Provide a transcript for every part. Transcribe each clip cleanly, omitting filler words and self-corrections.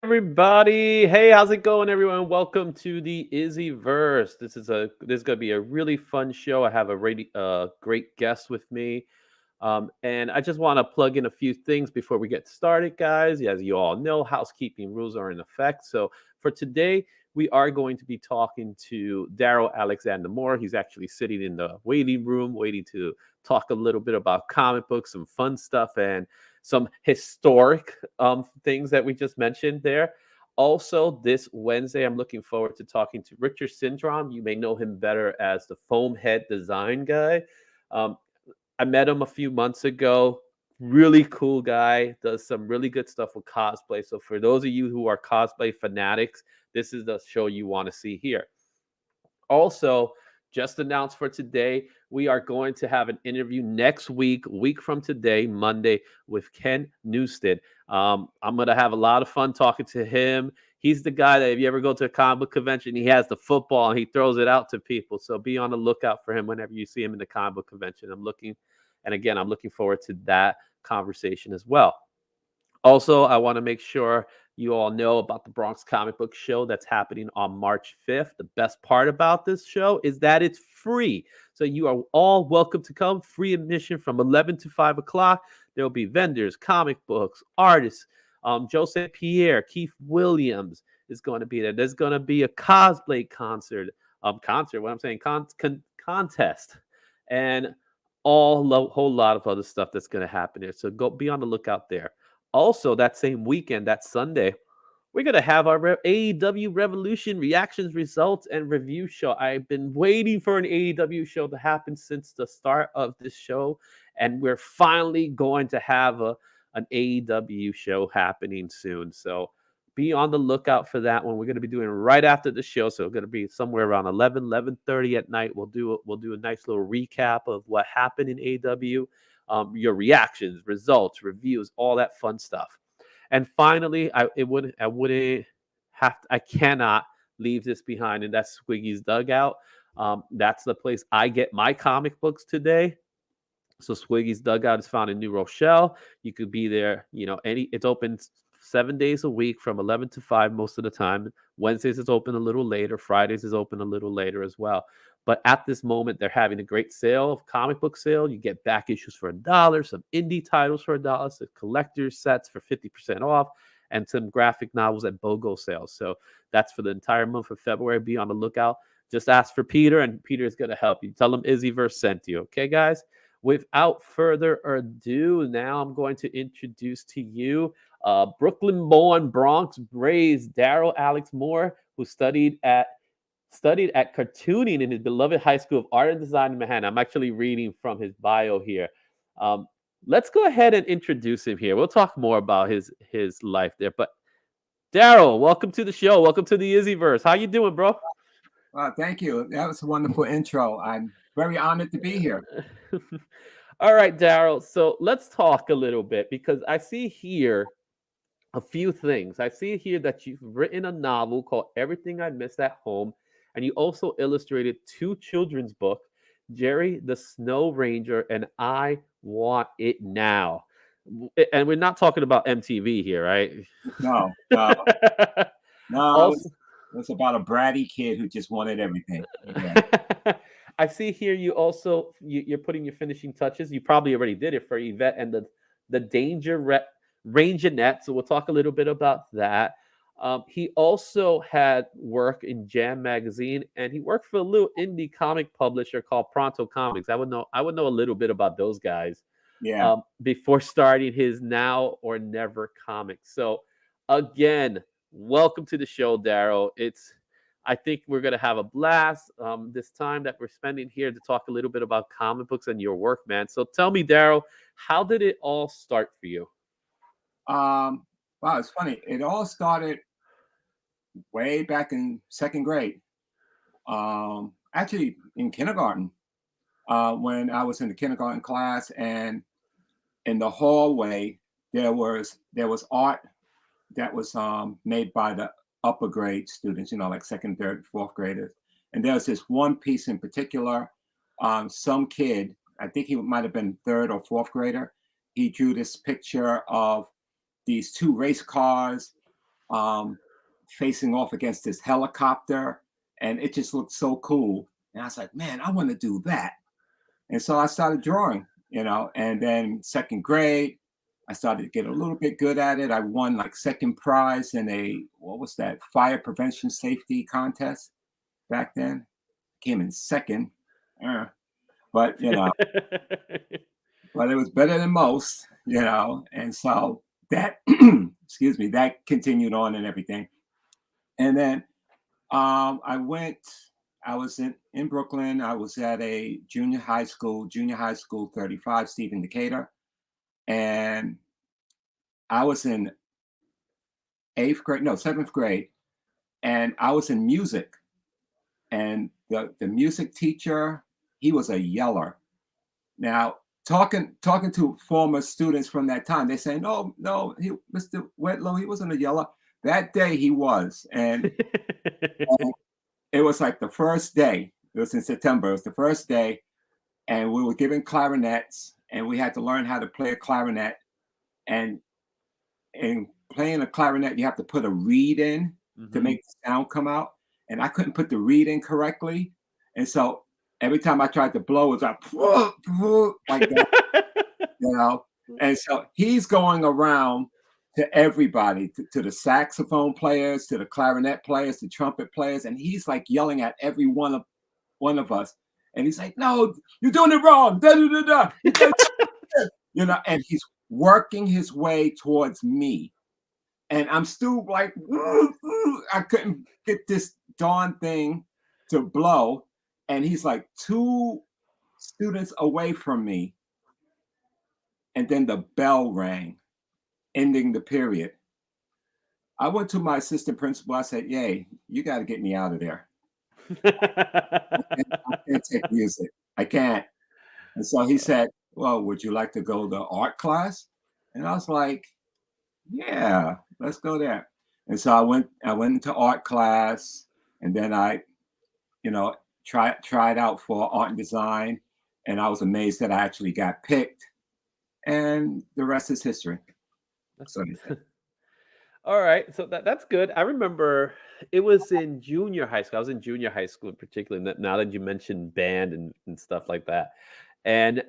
Everybody, hey, how's it going, everyone? Welcome to the IzzyVerse. This is gonna be a really fun show. I have a really great guest with me, and I just want to plug in a few things before we get started, guys. As you all know, housekeeping rules are in effect. So for today, we are going to be talking to Darryl Alexander Moore. He's actually sitting in the waiting room, waiting to talk a little bit about comic books, some fun stuff, and some historic things that we just mentioned there. Also, this Wednesday, I'm looking forward to talking to Richard Syndrome. You may know him better as the foam head design guy. Um, I met him a few months ago. Really cool guy, does some really good stuff with cosplay. So, for those of you who are cosplay fanatics, this is the show you want to see here. Also, just announced for today, we are going to have an interview next week, week from today, Monday, with Ken Newstead. I'm going to have a lot of fun talking to him. He's the guy that if you ever go to a comic book convention, he has the football and he throws it out to people. So be on the lookout for him whenever you see him in the comic book convention. I'm looking forward to that conversation as well. Also, I want to make sure you all know about the Bronx Comic Book Show that's happening on March 5th. The best part about this show is that it's free. So you are all welcome to come. Free admission from 11 to 5 o'clock. There will be vendors, comic books, artists. Joseph Pierre, Keith Williams is going to be there. There's going to be a cosplay contest, and whole lot of other stuff that's going to happen there. So go be on the lookout there. Also, that same weekend, that Sunday, we're going to have our AEW Revolution reactions, results, and review show. I've been waiting for an AEW show to happen since the start of this show, and we're finally going to have an AEW show happening soon. So be on the lookout for that one. We're going to be doing right after the show, so it's going to be somewhere around 11:30 at night. We'll do a nice little recap of what happened in AEW, your reactions, results, reviews, all that fun stuff. And finally, I cannot leave this behind, and that's Squiggy's Dugout. That's the place I get my comic books today. So Squiggy's Dugout is found in New Rochelle. You could be there, it's open 7 days a week from 11 to 5 most of the time. Wednesdays is open a little later. Fridays is open a little later as well. But at this moment, they're having a great sale, comic book sale. You get back issues for $1, some indie titles for $1, some collector's sets for 50% off, and some graphic novels at BOGO sales. So that's for the entire month of February. Be on the lookout. Just ask for Peter, and Peter is going to help you. Tell him IzzyVerse sent you. Okay, guys? Without further ado, now I'm going to introduce to you Brooklyn-born, Bronx-raised Darryl Alex Moore, who studied at studied at cartooning in his beloved High School of Art and Design in Manhattan. I'm actually reading from his bio here. Um, let's go ahead and introduce him here. We'll talk more about his life there. But Darryl, welcome to the show. Welcome to the IzzyVerse. How you doing, bro? Thank you. That was a wonderful intro. I'm very honored to be here. All right, Darryl. So let's talk a little bit because I see here a few things. I see here that you've written a novel called Everything I Missed at Home, and you also illustrated two children's books, Jerry the Snow Ranger and I Want It Now. And we're not talking about MTV here, right? No, no, no. Also, It was about a bratty kid who just wanted everything. Yeah, I see here you also you're putting your finishing touches. You probably already did it for Yvette and the Rangerettes. So we'll talk a little bit about that. He also had work in Jam magazine, and he worked for a little indie comic publisher called Pronto Comics. I would know a little bit about those guys yeah. before starting his Now or Never comics. So again, welcome to the show, Darryl. I think we're gonna have a blast this time that we're spending here to talk a little bit about comic books and your work, man. So tell me, Darryl, how did it all start for you? Wow, it's funny. It all started way back in second grade. Actually, in kindergarten, when I was in the kindergarten class, and in the hallway there was art that was made by the upper grade students, like second, third, fourth graders. And there was this one piece in particular. Some kid, I think he might have been third or fourth grader, he drew this picture of these two race cars um, facing off against this helicopter. And it just looked so cool. And I was like, man, I want to do that. And so I started drawing, and then second grade, I started to get a little bit good at it. I won like second prize in what was that, fire prevention safety contest back then. Came in second, but but it was better than most, and so that, excuse me, that continued on and everything. And then I was in Brooklyn. I was at a junior high school 35, Stephen Decatur. And I was in seventh grade. And I was in music. And the music teacher, he was a yeller. Now, talking to former students from that time, they say, no, Mr. Wetlow, he wasn't a yeller. That day he was. And it was like the first day. It was in September. It was the first day. And we were given clarinets, and we had to learn how to play a clarinet. And in playing a clarinet, you have to put a reed in to make the sound come out. And I couldn't put the reed in correctly. And so every time I tried to blow, it was like that, And so he's going around to everybody, to the saxophone players, to the clarinet players, the trumpet players, and he's like yelling at every one of us. And he's like, "No, you're doing it wrong." Da, da, da, da. And he's working his way towards me. And I'm still like, I couldn't get this darn thing to blow. And he's like two students away from me. And then the bell rang, ending the period. I went to my assistant principal. I said, "Yay, you got to get me out of there. I can't take music. I can't." And so he said, "Well, would you like to go to art class?" And I was like, "Yeah, let's go there." And so I went into art class, and then I, tried out for art and design, and I was amazed that I actually got picked. And the rest is history. That's all right. So that's good. I remember it was in junior high school. I was in junior high school in particular. Now that you mentioned band and stuff like that, and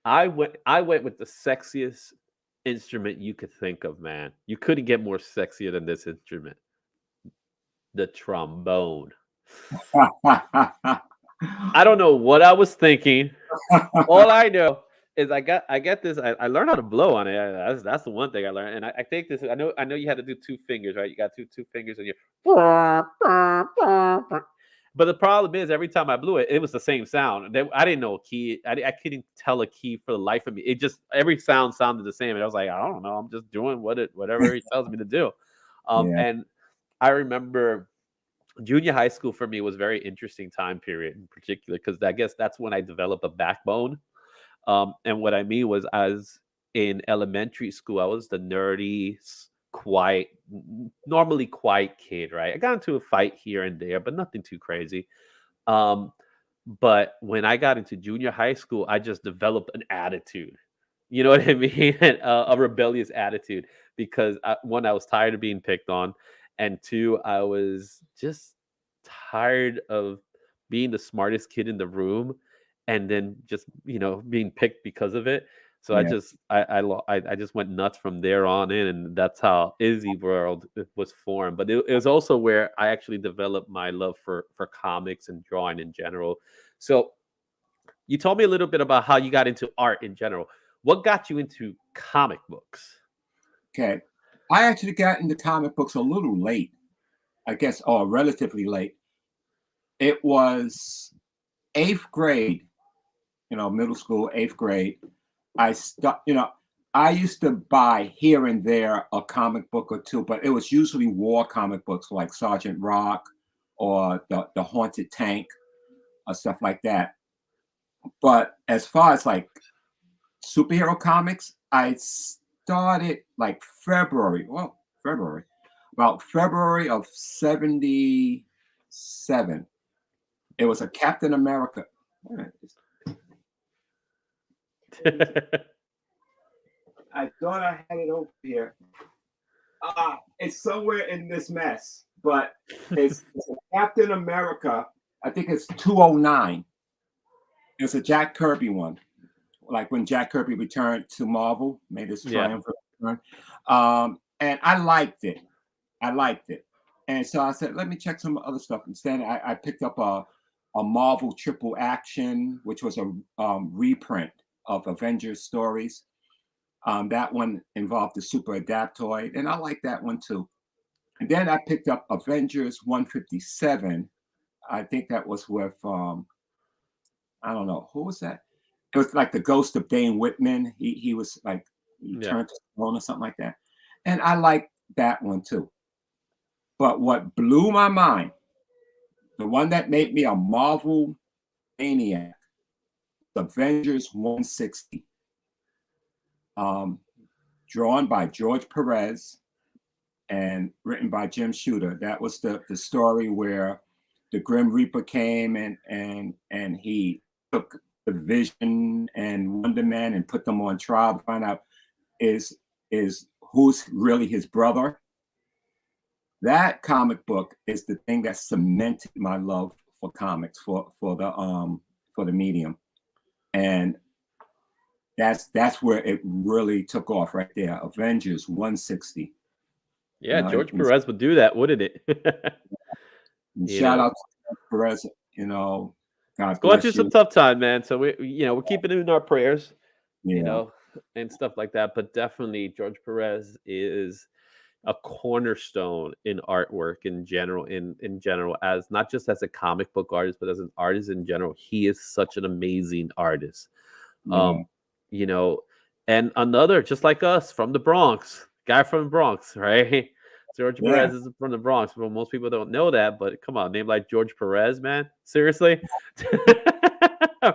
I went with the sexiest instrument you could think of, man. You couldn't get more sexier than this instrument, the trombone. I don't know what I was thinking. All I know is I get this. I learned how to blow on it. That's the one thing I learned. And I think this. I know you had to do two fingers, right? You got two fingers, and you But the problem is, every time I blew it, it was the same sound. I didn't know a key. I couldn't tell a key for the life of me. It just every sound sounded the same, and I was like, I don't know. I'm just doing whatever he tells me to do. Yeah. And I remember junior high school for me was a very interesting time period in particular because I guess that's when I developed a backbone. And what I mean was, as in elementary school, I was the nerdy, quiet, normally quiet kid, right? I got into a fight here and there, but nothing too crazy. Um, but when I got into junior high school, I just developed an attitude. You know what I mean? A rebellious attitude because one, I was tired of being picked on, and two, I was just tired of being the smartest kid in the room, and then just being picked because of it. So I Yeah. just I just went nuts from there on in, and that's how Izzy World was formed. But it was also where I actually developed my love for comics and drawing in general. So you told me a little bit about how you got into art in general. What got you into comic books? Okay. I actually got into comic books a little late, I guess, or relatively late. It was eighth grade, middle school, eighth grade. I used to buy here and there a comic book or two, but it was usually war comic books like Sergeant Rock or the Haunted Tank or stuff like that. But as far as like superhero comics, I started like about February of 77. It was a Captain America. I thought I had it over here. It's somewhere in this mess, but it's a Captain America. I think it's 209. It's a Jack Kirby one, like when Jack Kirby returned to Marvel, made his triumphant return. And I liked it. And so I said, let me check some other stuff. Instead, I picked up a Marvel Triple Action, which was a reprint of Avengers stories. That one involved the Super Adaptoid, and I like that one too. And then I picked up Avengers 157. I think that was with I don't know who was that. It was like the ghost of Dane Whitman. He was like he turned to stone or something like that, and I like that one too. But what blew my mind, the one that made me a Marvel maniac, Avengers 160, drawn by George Perez and written by Jim Shooter. That was the story where the Grim Reaper came and he took the Vision and Wonder Man and put them on trial to find out is who's really his brother. That comic book is the thing that cemented my love for comics, for the medium, and that's where it really took off right there. Avengers 160. Yeah, George Perez would do that, wouldn't it? Shout out to Perez. God bless going through some tough time, man. So we're keeping it in our prayers, and stuff like that. But definitely, George Perez is a cornerstone in artwork in general, in general, as not just as a comic book artist, but as an artist in general. He is such an amazing artist. And another, just like us, from the Bronx, guy from the Bronx, right? George Perez is from the Bronx. Well, most people don't know that, but come on, name like George Perez, man. Seriously?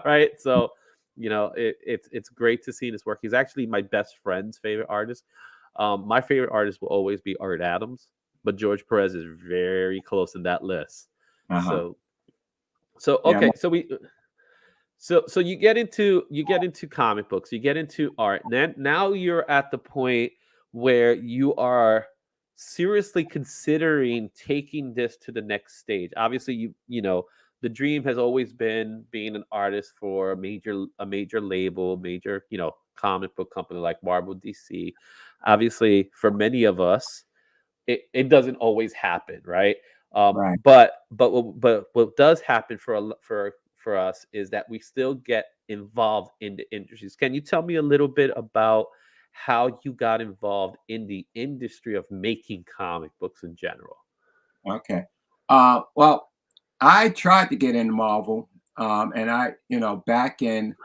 Right? So, it's great to see his work. He's actually my best friend's favorite artist. My favorite artist will always be Art Adams, but George Perez is very close in that list. So okay, so you get into comic books, you get into art, and then now you're at the point where you are seriously considering taking this to the next stage. Obviously, the dream has always been being an artist for a major label, major comic book company like Marvel, DC. Obviously, for many of us, it doesn't always happen, right? Right. But what does happen for us is that we still get involved in the industries. Can you tell me a little bit about how you got involved in the industry of making comic books in general? Okay. Well, I tried to get into Marvel, and I, back in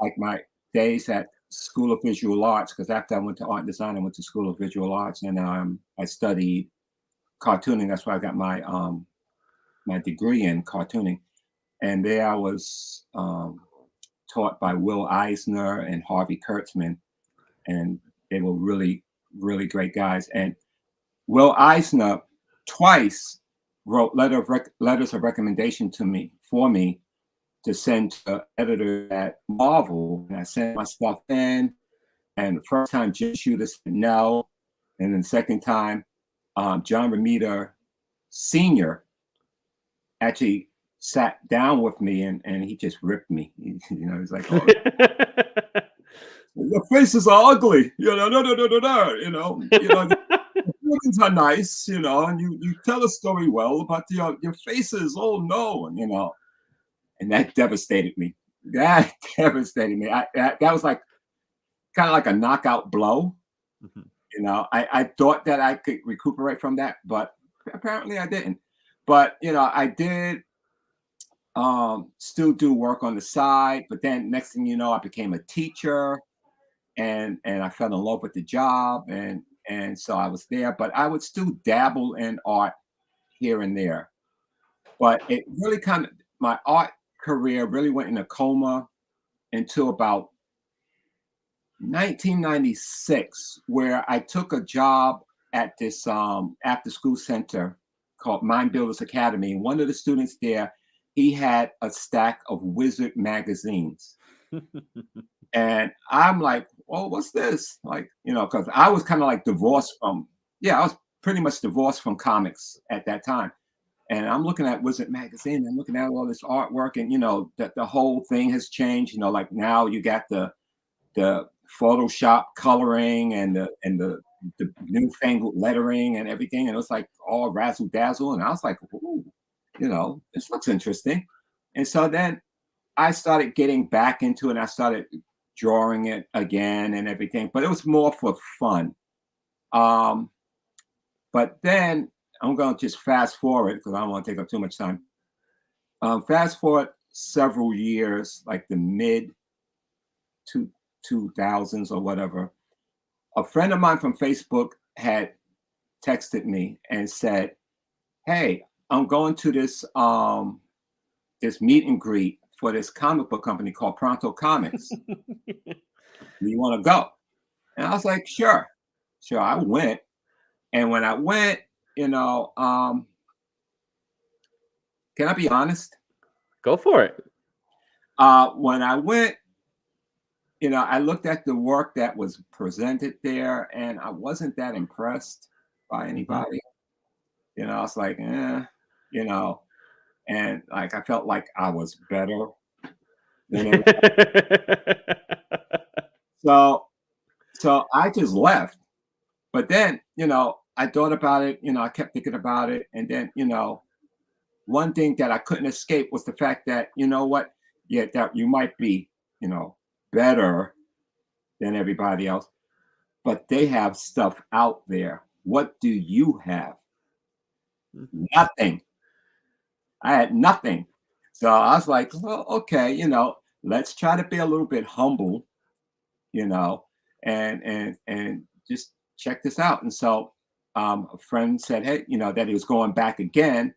like my days at School of Visual Arts, because after I went to art and design, I went to School of Visual Arts, and I studied cartooning. That's where I got my degree in cartooning, and there I was taught by Will Eisner and Harvey Kurtzman, and they were really, really great guys. And Will Eisner twice wrote letters of recommendation to me to send to editor at Marvel, and I sent my stuff in. And the first time Jim Shooter said no, and then the second time, John Romita Sr. actually sat down with me and he just ripped me. He's like, "Oh, your faces are ugly, the feelings are nice, and you tell a story well, but your faces, oh no, and that devastated me. That devastated me. That was like kind of like a knockout blow. I thought that I could recuperate from that, but apparently I didn't. But I did still do work on the side. But then next thing you know, I became a teacher, and I fell in love with the job, and so I was there. But I would still dabble in art here and there. But it really my art career really went in a coma until about 1996, where I took a job at this after school center called Mind Builders Academy. And one of the students there, he had a stack of Wizard magazines. And I'm like, oh, what's this? Like, because I was kind of like divorced from, I was pretty much divorced from comics at that time. And I'm looking at Wizard magazine, I'm looking at all this artwork, and the whole thing has changed. Like now you got the Photoshop coloring and the newfangled lettering and everything, and it was like all razzle dazzle. And I was like, ooh, this looks interesting. And so then I started getting back into it, and I started drawing it again and everything, but it was more for fun. But then I'm going to just fast forward because I don't want to take up too much time. Fast forward several years, like the mid 2000s or whatever. A friend of mine from Facebook had texted me and said, "Hey, I'm going to this this meet and greet for this comic book company called Pronto Comics. Do you want to go?" And I was like, sure. I went. And when I went, can I be honest? Go for it. When I went, I looked at the work that was presented there, and I wasn't that impressed by anybody. I was like, and like I felt like I was better than everybody. So I just left. But then, I thought about it, I kept thinking about it. And then, one thing that I couldn't escape was the fact that, that you might be, better than everybody else, but they have stuff out there. What do you have? Nothing. I had nothing. So I was like, well, okay, let's try to be a little bit humble, and just check this out. And so a friend said, hey, that he was going back again.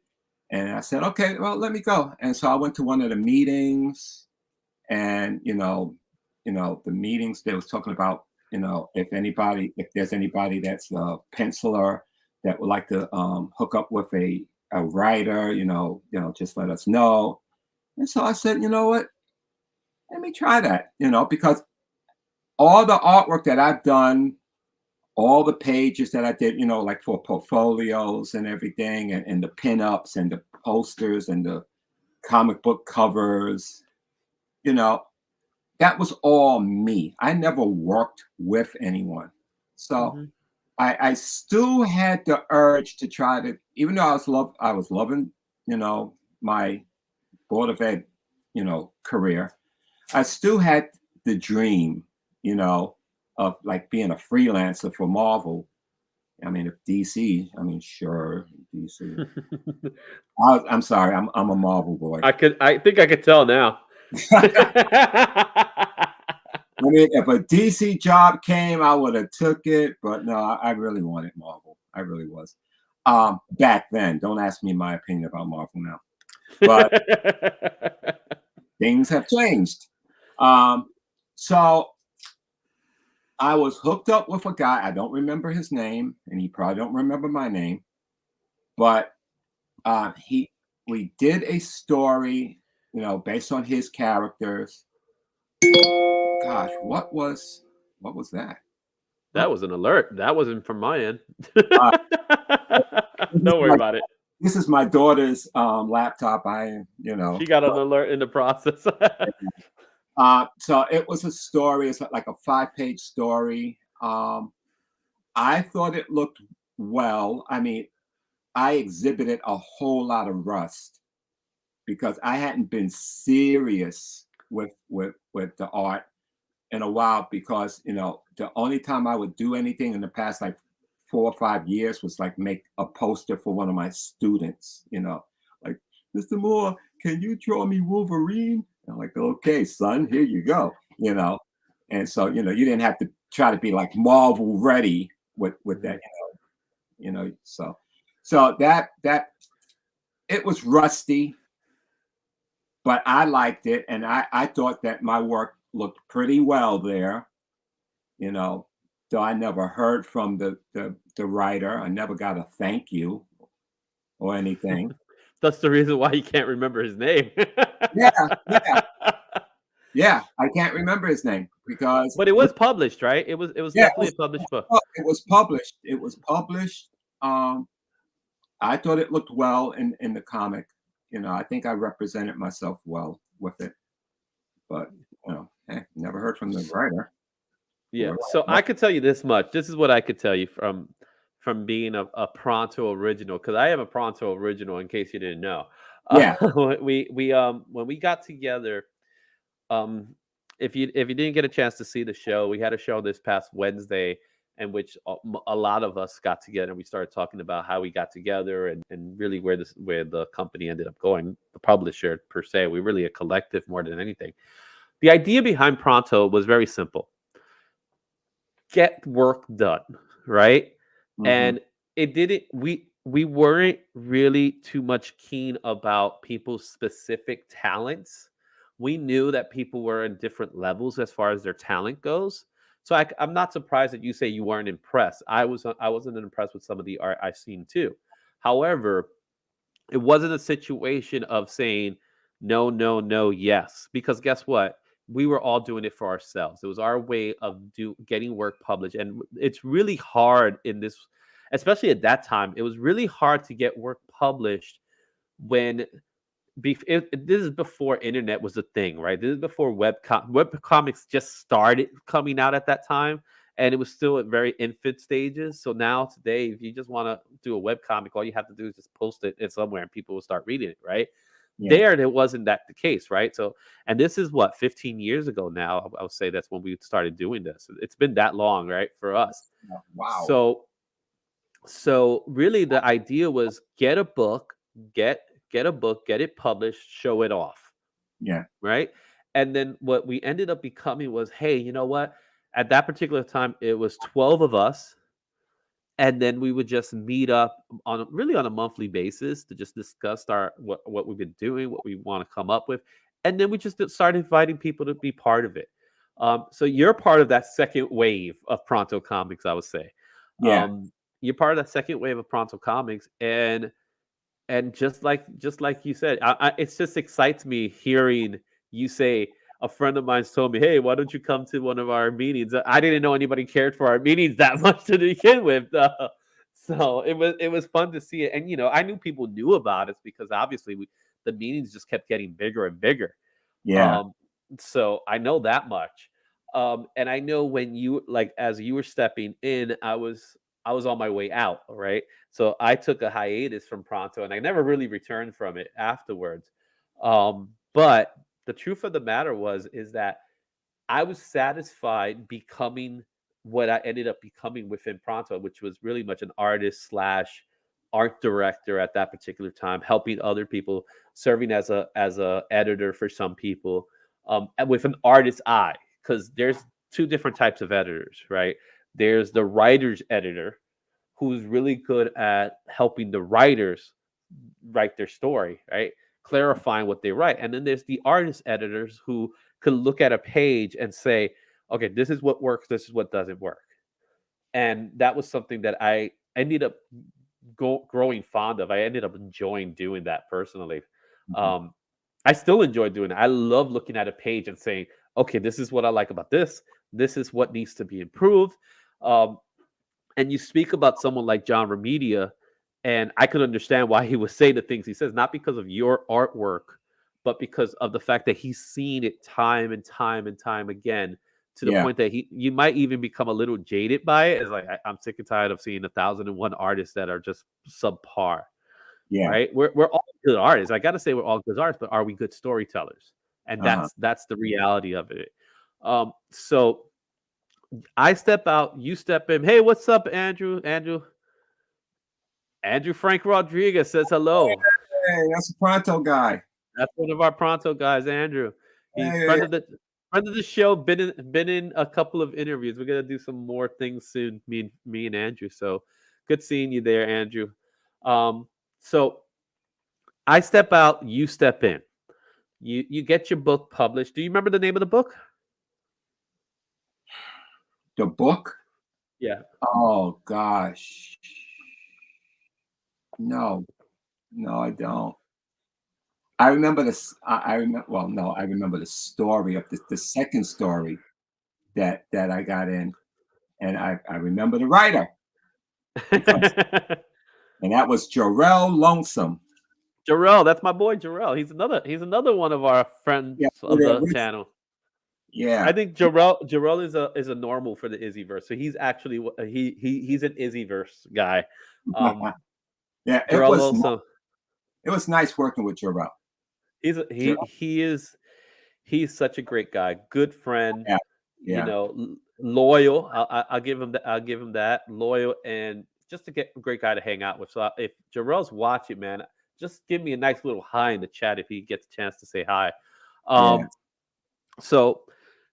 And I said, okay, well, let me go. And so I went to one of the meetings, and, the meetings they was talking about, if there's anybody that's a penciler that would like to hook up with a writer, just let us know. And so I said, you know what? Let me try that, because all the artwork that I've done, all the pages that I did, like for portfolios and everything, and the pinups and the posters and the comic book covers, that was all me. I never worked with anyone. So I still had the urge to try to, even though I was loving, my Board of Ed, career, I still had the dream, of like being a freelancer for Marvel. I mean, if DC, sure, DC. I'm sorry. I'm a Marvel boy. I think I could tell now. I mean, if a DC job came, I would have took it, but no, I really wanted Marvel. I really was. Back then, don't ask me my opinion about Marvel now, but things have changed. So I was hooked up with a guy. I don't remember his name, and he probably don't remember my name, but we did a story, based on his characters. Gosh, what was that? That was an alert. That wasn't from my end. Uh, Don't worry about it. This is my daughter's laptop. She got an alert in the process. So it was a story. It's like a 5-page story. I thought it looked well. I mean, I exhibited a whole lot of rust because I hadn't been serious with the art in a while, because the only time I would do anything in the past like 4 or 5 years was like make a poster for one of my students, like, Mr. Moore, can you draw me Wolverine? I'm like, okay, son, here you go, and so you didn't have to try to be like Marvel ready with that, so that it was rusty, but I liked it, and I thought that my work looked pretty well there, though I never heard from the writer. I never got a thank you or anything. That's the reason why you can't remember his name. Yeah, I can't remember his name because. But it was published, right? It was definitely a published book. It was published. It was published. I thought it looked well in the comic. I think I represented myself well with it. But never heard from the writer. Yeah. So I could tell you this much. This is what I could tell you from being a Pronto original, because I am a Pronto original, in case you didn't know. Yeah. We when we got together, if you didn't get a chance to see the show, we had a show this past Wednesday in which a lot of us got together, and we started talking about how we got together and really where the company ended up going, the publisher per se. We're really a collective more than anything. The idea behind Pronto was very simple. Get work done, right? Mhm. And it didn't we weren't really too much keen about people's specific talents. We knew that people were in different levels as far as their talent goes. So I'm not surprised that you say you weren't impressed. I wasn't impressed with some of the art I've seen too. However, it wasn't a situation of saying no, no, no, yes, because guess what? We were all doing it for ourselves. It was our way of getting work published, and it's really hard in this, especially at that time. It was really hard to get work published when this is before internet was a thing, right? This is before webcomics just started coming out at that time, and it was still at very infant stages. So now today, if you just want to do a webcomic, all you have to do is just post it somewhere, and people will start reading it, right? Yeah. There wasn't that the case, right? So, and this is what, 15 years ago now. I would say that's when we started doing this. It's been that long, right, for us. Wow. So really the idea was get a book, get it published, show it off. Yeah. Right. And then what we ended up becoming was, hey, you know what? At that particular time, it was 12 of us. And then we would just meet up on a monthly basis to just discuss what we've been doing, what we want to come up with. And then we just start inviting people to be part of it. So you're part of that second wave of Pronto Comics, I would say. Yeah. You're part of that second wave of Pronto Comics, and just like you said, it just excites me hearing you say, a friend of mine's told me, hey, why don't you come to one of our meetings? I didn't know anybody cared for our meetings that much to begin with. So it was fun to see it. And, I knew people knew about it because obviously the meetings just kept getting bigger and bigger. Yeah. So I know that much. And I know when as you were stepping in, I was on my way out. Right. So I took a hiatus from Pronto and I never really returned from it afterwards. But the truth of the matter is that I was satisfied becoming what I ended up becoming within Pronto, which was really much an artist slash art director at that particular time, helping other people, serving as a editor for some people, and with an artist's eye, because there's two different types of editors, right? There's the writer's editor, who's really good at helping the writers write their story, right? Clarifying what they write. And then there's the artist editors who could look at a page and say, okay, this is what works, this is what doesn't work. And that was something that I ended up growing fond of. I ended up enjoying doing that personally. Mhm. Um, I still enjoy doing it. I love looking at a page and saying, okay, this is what I like about this. This is what needs to be improved. Um, and you speak about someone like John Remedia, and I could understand why he would say the things he says, not because of your artwork, but because of the fact that he's seen it time and time and time again, to the Yeah, point that you might even become a little jaded by it. It's like I'm sick and tired of seeing 1,001 artists that are just subpar, yeah. right? We're all good artists. I got to say we're all good artists, but are we good storytellers? And Uh-huh. that's the reality of it. So I step out, you step in. Hey, what's up, Andrew? Andrew Frank Rodriguez says hello. Hey, that's a Pronto guy. That's one of our Pronto guys, Andrew. He's Hey, friend of the show. Been in a couple of interviews. We're gonna do some more things soon. Me and Andrew. So good seeing you there, Andrew. So I step out, you step in. You get your book published. Do you remember the name of the book? the book? Yeah. Oh gosh. No, no, I don't. I remember this. I remember. Well, no, I remember the story of the second story that I got in, and I remember the writer because, and that was Jarrell Lonesome. Jarrell, that's my boy Jarrell. He's another one of our friends Yeah, of the channel. I yeah, think Jarrell is a normal for the IzzyVerse. So he's actually he's an IzzyVerse guy. Um yeah. Jarrell also It was nice working with Jarrell. he's a, he Jarrell, he is he's such a great guy, good friend, yeah, yeah, loyal. I'll give him that. I'll give him that, loyal, and just a great guy to hang out with. So if Jarrell's watching, man, just give me a nice little hi in the chat if he gets a chance to say hi. yeah. Um, So,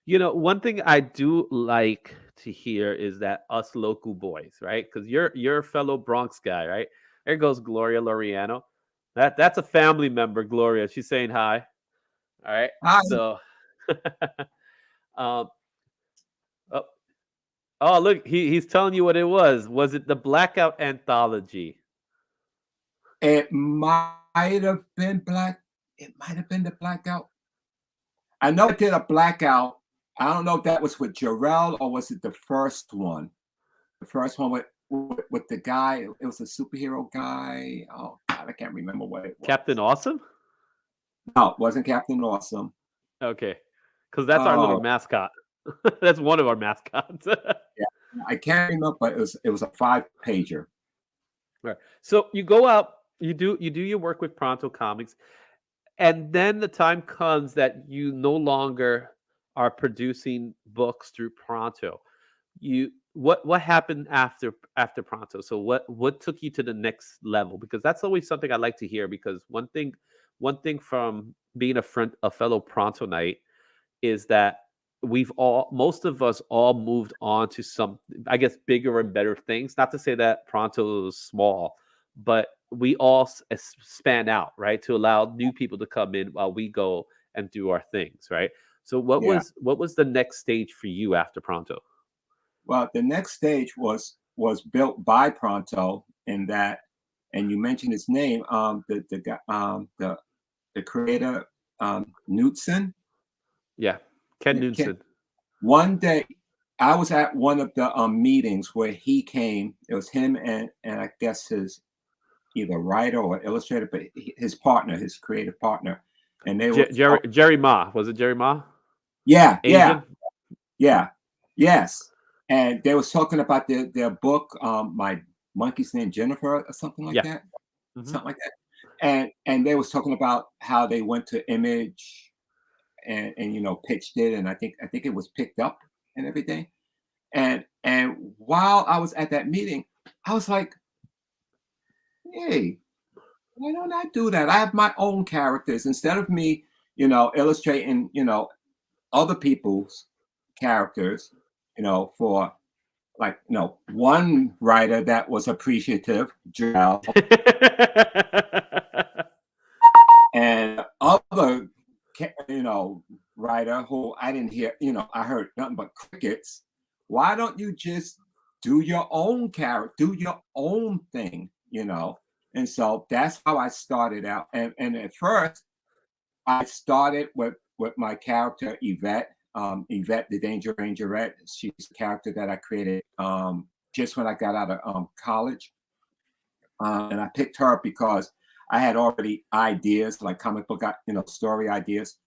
one thing I do like to hear is that us local boys, right? Because you're a fellow Bronx guy, right? There goes Gloria Loriano. That's a family member, Gloria. She's saying hi. All right. Hi. So, um, oh, oh, look, he's telling you what it was. Was it the Blackout Anthology? It might have been black. It might have been the blackout. I know I did a blackout. I don't know if that was with Jarrell or was it the first one. The first one with the guy. It was a superhero guy. Oh God, I can't remember what it was. Captain Awesome? No, it wasn't Captain Awesome. Okay, because that's our little Oh mascot. That's one of our mascots. yeah, I can't remember, but it was a 5-pager. Right. So you go out, you do your work with Pronto Comics, and then the time comes that you no longer are producing books through Pronto. What happened after Pronto? So what took you to the next level? Because that's always something I like to hear. Because one thing from being a fellow Pronto Knight is that most of us all moved on to some, I guess, bigger and better things. Not to say that Pronto is small, but we all span out, right, to allow new people to come in while we go and do our things, right? So Yeah. what was the next stage for you after Pronto? Well, the next stage was built by Pronto in that, and you mentioned his name, the guy, the creator, Knudsen. Yeah, Ken Yeah, Newson. one day, I was at one of the meetings where he came. It was him and I guess his either writer or illustrator, but his partner, his creative partner, and they were Jerry Ma, was it Jerry Ma? yeah, yeah, Asian. yeah, yes, and they was talking about their book, my monkey's named Jennifer or something like Yeah. that, Hmm. something like that, and they was talking about how they went to Image and pitched it, and I think it was picked up and everything. And while I was at that meeting, I was like, hey, why don't I do that? I have my own characters instead of me, illustrating, other people's characters, for like, one writer that was appreciative, Darryl, and other, writer who I didn't hear, I heard nothing but crickets. Why don't you just do your own character, do your own thing, And so that's how I started out. And at first, I started with my character Yvette, Yvette the Danger Rangerette. She's a character that I created just when I got out of college, and I picked her because I had already ideas like comic book, story ideas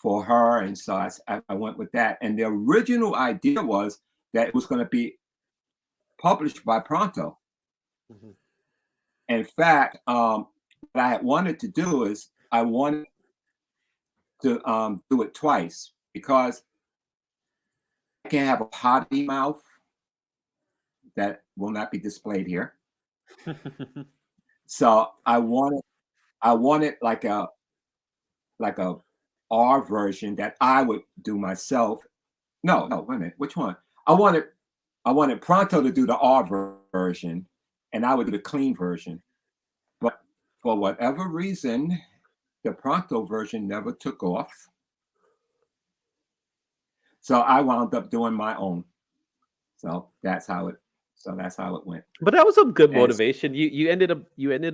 for her, and so I went with that. And the original idea was that it was going to be published by Pronto. Mhm. In fact, what I had wanted to do is I wanted to do it twice because I can have a potty mouth that will not be displayed here. So I wanted like a R version that I would do myself. No, wait a minute. Which one? I wanted Pronto to do the R version, and I would do the clean version. But for whatever reason, the Pronto version never took off. So I wound up doing my own. So that's how it went. But that was some good And motivation. You ended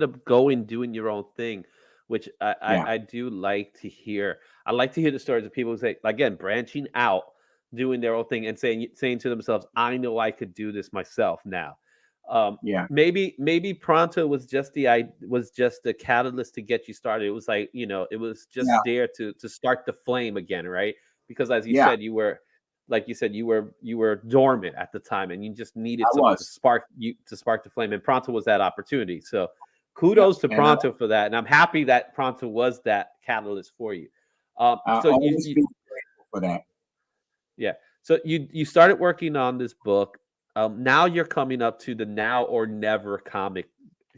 up going doing your own thing, which yeah, I do like to hear. I like to hear the stories of people who say, again, branching out, doing their own thing, and saying to themselves, "I know I could do this myself now." yeah, Maybe Pronto was just the catalyst to get you started. It was like, it was yeah, just there to start the flame again, right? Because as you yeah. said, you were dormant at the time, and you just needed I someone to was. spark the flame, and Pronto was that opportunity. So Yep. kudos to And Pronto for that, and I'm happy that Pronto was that catalyst for you. I So always be grateful for that. yeah. So you started working on this book. Now you're coming up to the Now or Never comic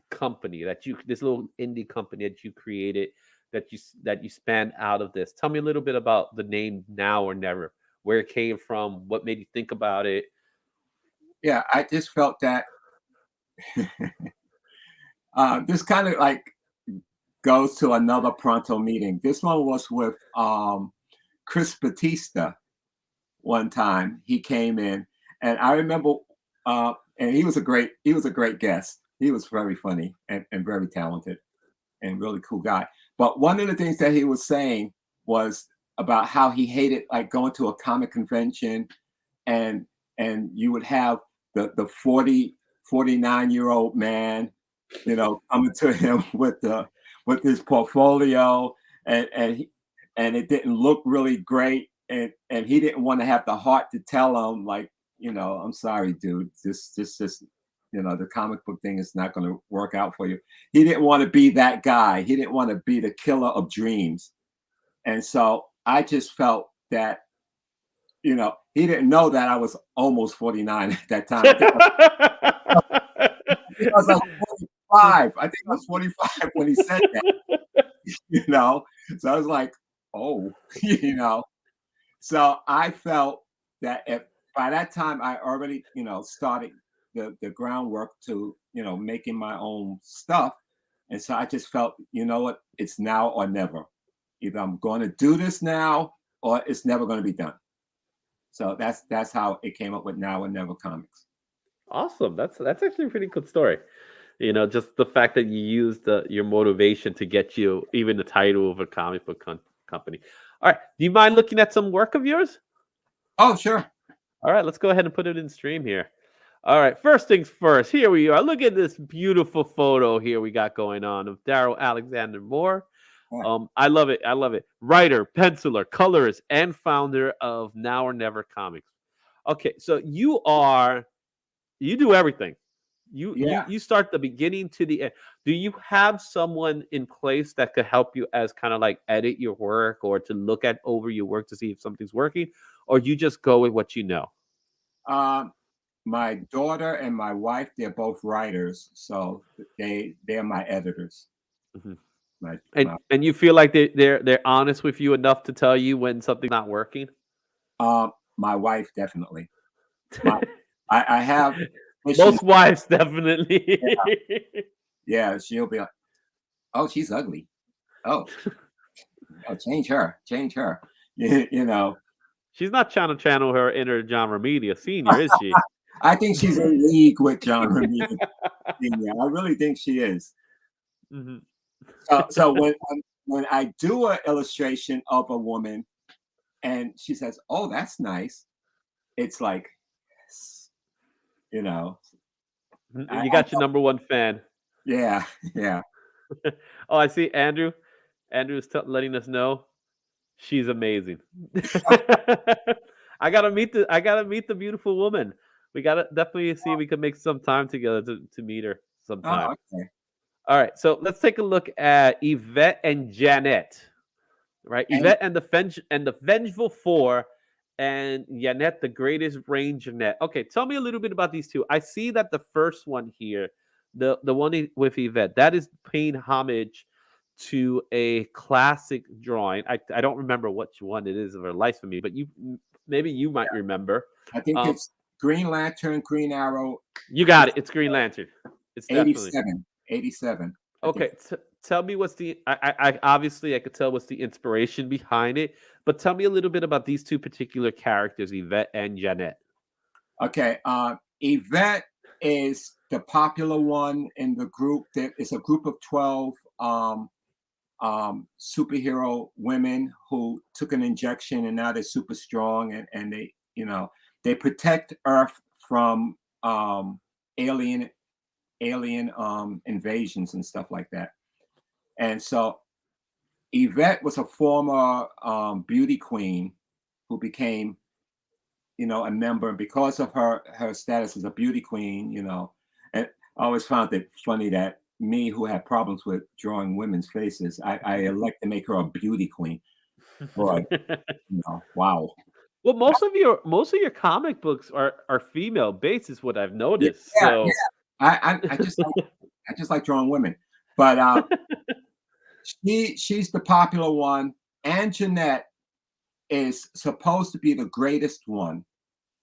company this little indie company that you created, that you spanned out of this. Tell me a little bit about the name Now or Never, where it came from, what made you think about it. Yeah, I just felt that this kind of like goes to another Pronto meeting. This one was with Chris Batista. One time he came in, and I remember, and he was a great guest. He was very funny and very talented and really cool guy. But one of the things that he was saying was about how he hated like going to a comic convention, and you would have the 49-year-old man, coming to him with his portfolio, and it didn't look really great, and he didn't want to have the heart to tell him, like, I'm sorry, dude, this the comic book thing is not going to work out for you. He didn't want to be that guy. He didn't want to be the killer of dreams. And so I just felt that, he didn't know that I was almost 49 at that time. I was like 45. I think I was 45 when he said that, So I was like, oh, So I felt that if by that time I already, started the groundwork to, making my own stuff. And so I just felt, you know what, it's now or never. Either I'm going to do this now or it's never going to be done. So that's how it came up with Now or Never Comics. Awesome. That's actually a pretty good story. Just the fact that you used your motivation to get you even the title of a comic book company. All right. Do you mind looking at some work of yours? Oh, sure. All right. Let's go ahead and put it in stream here. All right. First things first. Here we are. Look at this beautiful photo here we got going on of Darryl Alexander Moore. Yeah. I love it. I love it. Writer, penciler, colorist, and founder of Now or Never Comics. Okay, so you do everything. You start the beginning to the end. Do you have someone in place that could help you as kind of like edit your work or to look at over your work to see if something's working, or you just go with what you know? Um, my daughter and my wife, they're both writers, so they're my editors. Mhm. My, And my and you feel like they're honest with you enough to tell you when something's not working? my wife definitely. My I have mission. Most wives definitely. Yeah, she'll be like, "Oh, she's ugly. Oh, oh, change her, change her." You know, She's not trying to channel her inner John Romita Senior, is she? I think she's in league with John Romita Sr. I really think she is. Mhm. So when I do an illustration of a woman and she says, "Oh, that's nice," it's like, yes, you know, You got your number one fan. yeah, yeah. Oh, I see Andrew. Andrew's letting us know she's amazing. I gotta meet the beautiful woman. We gotta definitely see if we can make some time together to meet her sometime. Oh, okay. All right, so let's take a look at Yvette and Janet. Right, And Yvette and the Vengeful Four, and Janet the Greatest Rangerettes. Okay, tell me a little bit about these two. I see that the first one here, the one with Yvette, that is paying homage to a classic drawing. I don't remember which one it is of her life for me, but maybe you might remember. I think Um, it's Green Lantern, Green Arrow, you got it. It's Green Lantern. It's definitely 87, 87. I think. okay. Tell me what's the I obviously I could tell what's the inspiration behind it, but tell me a little bit about these two particular characters, Yvette and Janet. Okay. Yvette is the popular one in the group. There is a group of 12 superhero women who took an injection and now they're super strong and they, they protect Earth from alien invasions and stuff like that. And so Yvette was a former beauty queen who became, a member, and because of her status as a beauty queen, and I always found it funny that me, who had problems with drawing women's faces, I elect to make her a beauty queen. Boy, wow. Well, most of your comic books are female based, is what I've Yeah, noticed. yeah. So I just like drawing women, but she's the popular one, and Jeanette is supposed to be the greatest one,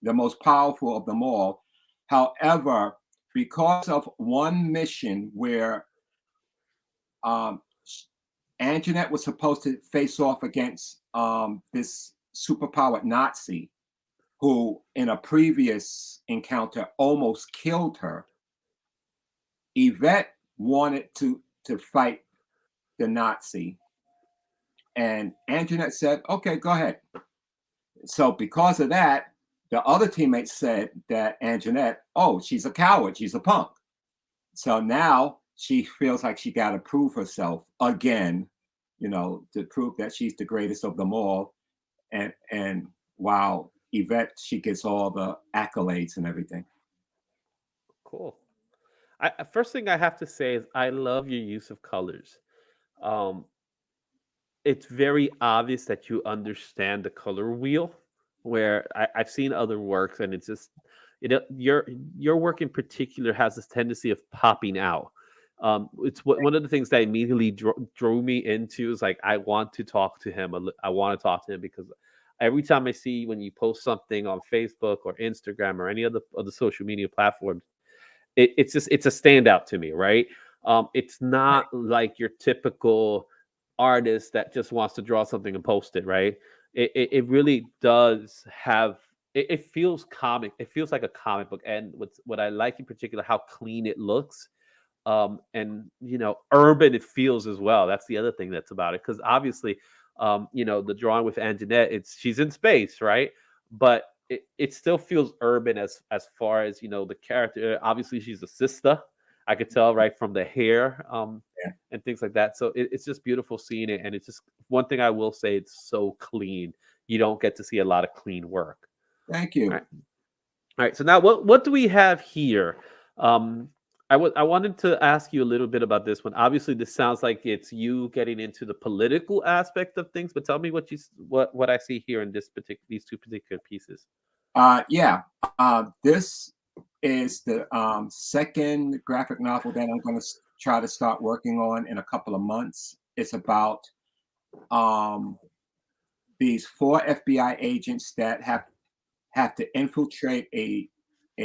the most powerful of them all. However, because of one mission where um, Anjanette was supposed to face off against this superpowered Nazi who, in a previous encounter, almost killed her, Yvette wanted to fight the Nazi. And Anjanette said, "Okay, go ahead." So because of that, the other teammates said that Anjanette, "Oh, she's a coward. She's a punk." So now she feels like she got to prove herself again, to prove that she's the greatest of them all. And while Yvette, she gets all the accolades and everything. cool. First thing I have to say is I love your use of colors. Um, it's very obvious that you understand the color wheel. Where I've seen other works, and it's just your work in particular has this tendency of popping out. One of the things that immediately drew me into is like I want to talk to him. I want to talk to him because every time I see when you post something on Facebook or Instagram or any other social media platforms, it's a standout to me, right? It's not like your typical artist that just wants to draw something and post it, right? It really does have it feels comic. It feels like a comic book, and what I like in particular how clean it looks, and urban it feels as well. That's the other thing that's about it because obviously, the drawing with Anjanette, she's in space, right? But it still feels urban as far as the character. Obviously, she's a sister. I could tell right from the hair, Yeah. and things like that. So it's just beautiful seeing it, and it's just one thing I will say: it's so clean. You don't get to see a lot of clean work. Thank All you. right. All right. So now, what do we have here? Um, I wanted to ask you a little bit about this one. Obviously, this sounds like it's you getting into the political aspect of things, but tell me what I see here in these two particular pieces. Yeah. This is the second graphic novel that I'm going to try to start working on in a couple of months. It's about these 4 FBI agents that have to infiltrate a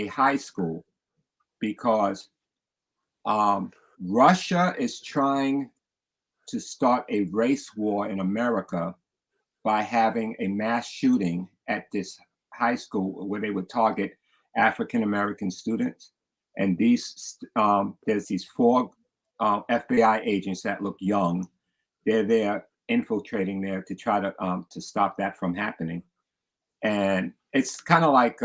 high school because Russia is trying to start a race war in America by having a mass shooting at this high school where they would target African American students. And these there's these 4 FBI agents that look young. They're there infiltrating there to try to stop that from happening. And it's kind of like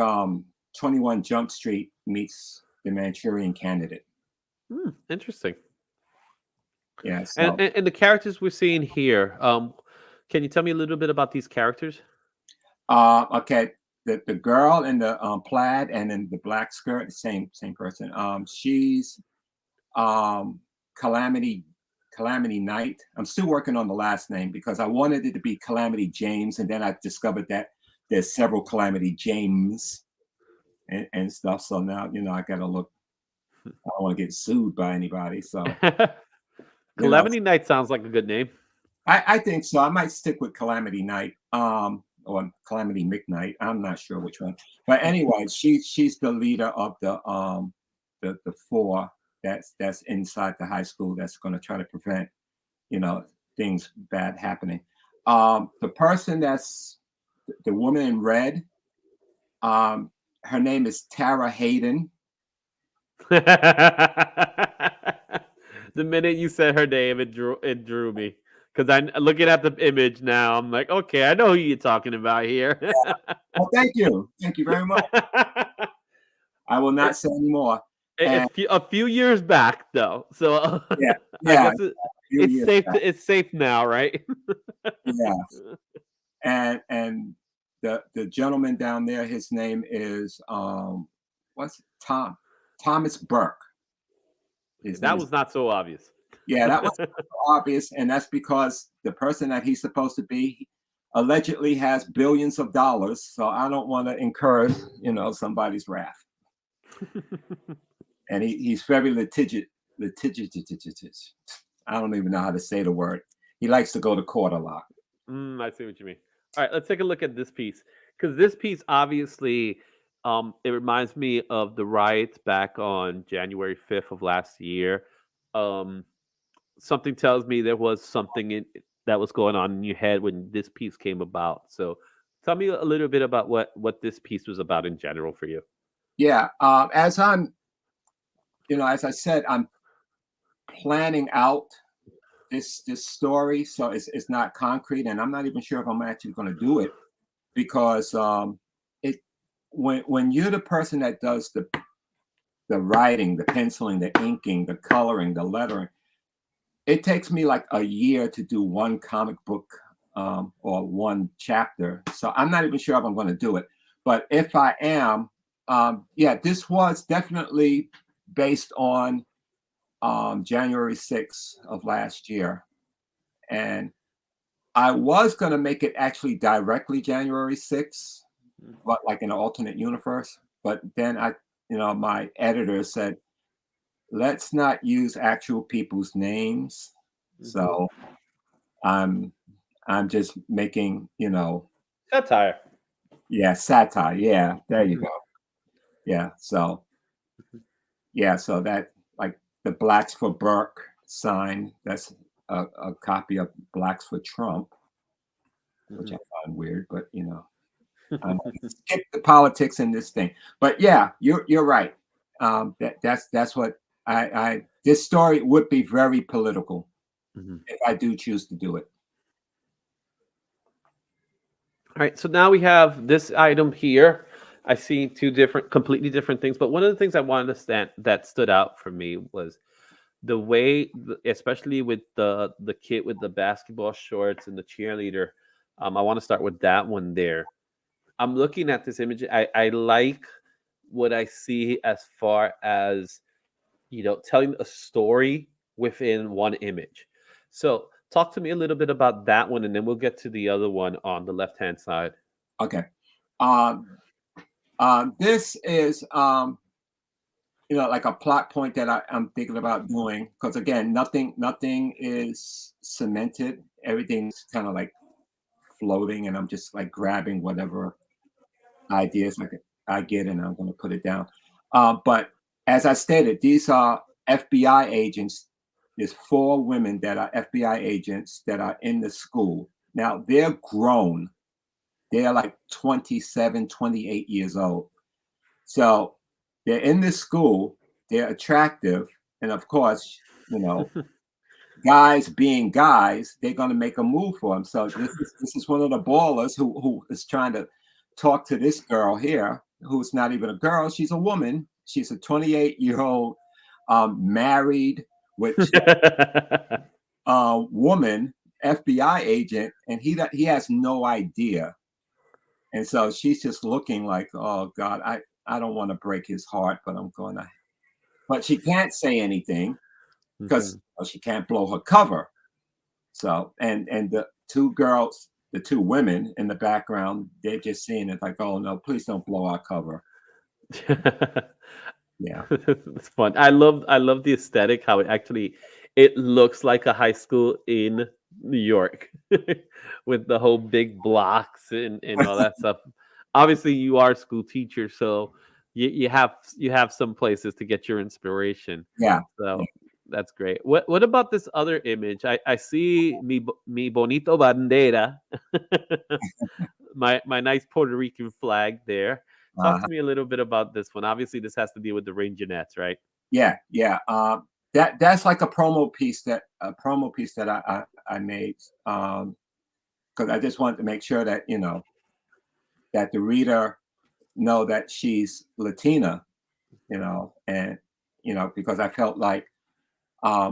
21 Jump Street meets The Manchurian Candidate. Interesting. Yeah. So, And the characters we're seeing here, can you tell me a little bit about these characters? okay. The girl in the plaid and in the black skirt, same person. She's Calamity Knight. I'm still working on the last name because I wanted it to be Calamity James, and then I discovered that there's several Calamity James and stuff. So now, I gotta look. I don't want to get sued by anybody. So Calamity Knight sounds like a good name. I think so. I might stick with Calamity Knight. Or Calamity McKnight. I'm not sure which one. But anyway, she's the leader of the 4 that's inside the high school that's going to try to prevent, things bad happening. The person that's the woman in red, her name is Tara Hayden. The minute you said her name, it drew me. Because I'm looking at the image now, I'm like, okay, I know who you're talking about here. Yeah. Well, thank you very much. I will not say anymore. A few years back, though, so yeah, I guess it's safe. It's safe now, right? Yeah. And the gentleman down there, his name is Thomas Burke. That was not so obvious. Yeah, that was obvious, and that's because the person that he's supposed to be allegedly has billions of dollars. So I don't want to incur, somebody's wrath. And he's very litigious. I don't even know how to say the word. He likes to go to court a lot. I see what you mean. All right, let's take a look at this piece, because this piece obviously, it reminds me of the riots back on January 5th of last year. Something tells me there was something that was going on in your head when this piece came about. So tell me a little bit about what this piece was about in general for you. Yeah. As I'm, as I said, I'm planning out this story. So it's not concrete, and I'm not even sure if I'm actually going to do it because when you're the person that does the writing, the penciling, the inking, the coloring, the lettering, it takes me like a year to do one comic book or one chapter. So I'm not even sure if I'm going to do it. But if I am, this was definitely based on January 6th of last year. And I was going to make it actually directly January 6th, but like in an alternate universe. But then my editor said, let's not use actual people's names. So I'm just making, satire. Yeah, satire. Yeah, there you go. Yeah. So so that, like, the Blacks for Burke sign, that's a copy of Blacks for Trump, which I find weird, but skip the politics in this thing. But yeah, you're right. That's what this story would be very political if I do choose to do it. All right, so now we have this item here. I see 2 completely different things, but one of the things I wanted to stand that stood out for me was the way, especially with the kid with the basketball shorts and the cheerleader. I want to start with that one there. I'm looking at this image. I like what I see as far as, telling a story within one image. So talk to me a little bit about that one, and then we'll get to the other one on the left-hand side. Okay. This is like a plot point that I'm thinking about doing. Because again, nothing is cemented. Everything's kind of like floating, and I'm just like grabbing whatever ideas I get, and I'm going to put it down. But as I stated, these are FBI agents. There's 4 women that are FBI agents that are in the school. Now they're grown. They're like 27, 28 years old. So they're in this school. They're attractive. And of course, guys being guys, they're going to make a move for them. So this is one of the ballers who is trying to talk to this girl here, who's not even a girl. She's a woman. She's a 28-year-old married with woman FBI agent, and he has no idea. And so she's just looking like, oh God, I don't want to break his heart, but I'm going to. But she can't say anything because she can't blow her cover. So and the 2 girls, the 2 women in the background, they're just seeing it like, oh no, please don't blow our cover. Yeah, it's fun. I love the aesthetic, how it looks like a high school in New York with the whole big blocks and all that stuff. Obviously, you are a school teacher, so you have some places to get your inspiration. yeah. So that's great. What about this other image? I see mi bonito bandera, my nice Puerto Rican flag there. Talk Uh, to me a little bit about this one. Obviously, this has to deal with the Rangerettes, right? yeah, yeah. That's like a promo piece that I made because I just wanted to make sure that that the reader know that she's Latina, and because I felt like I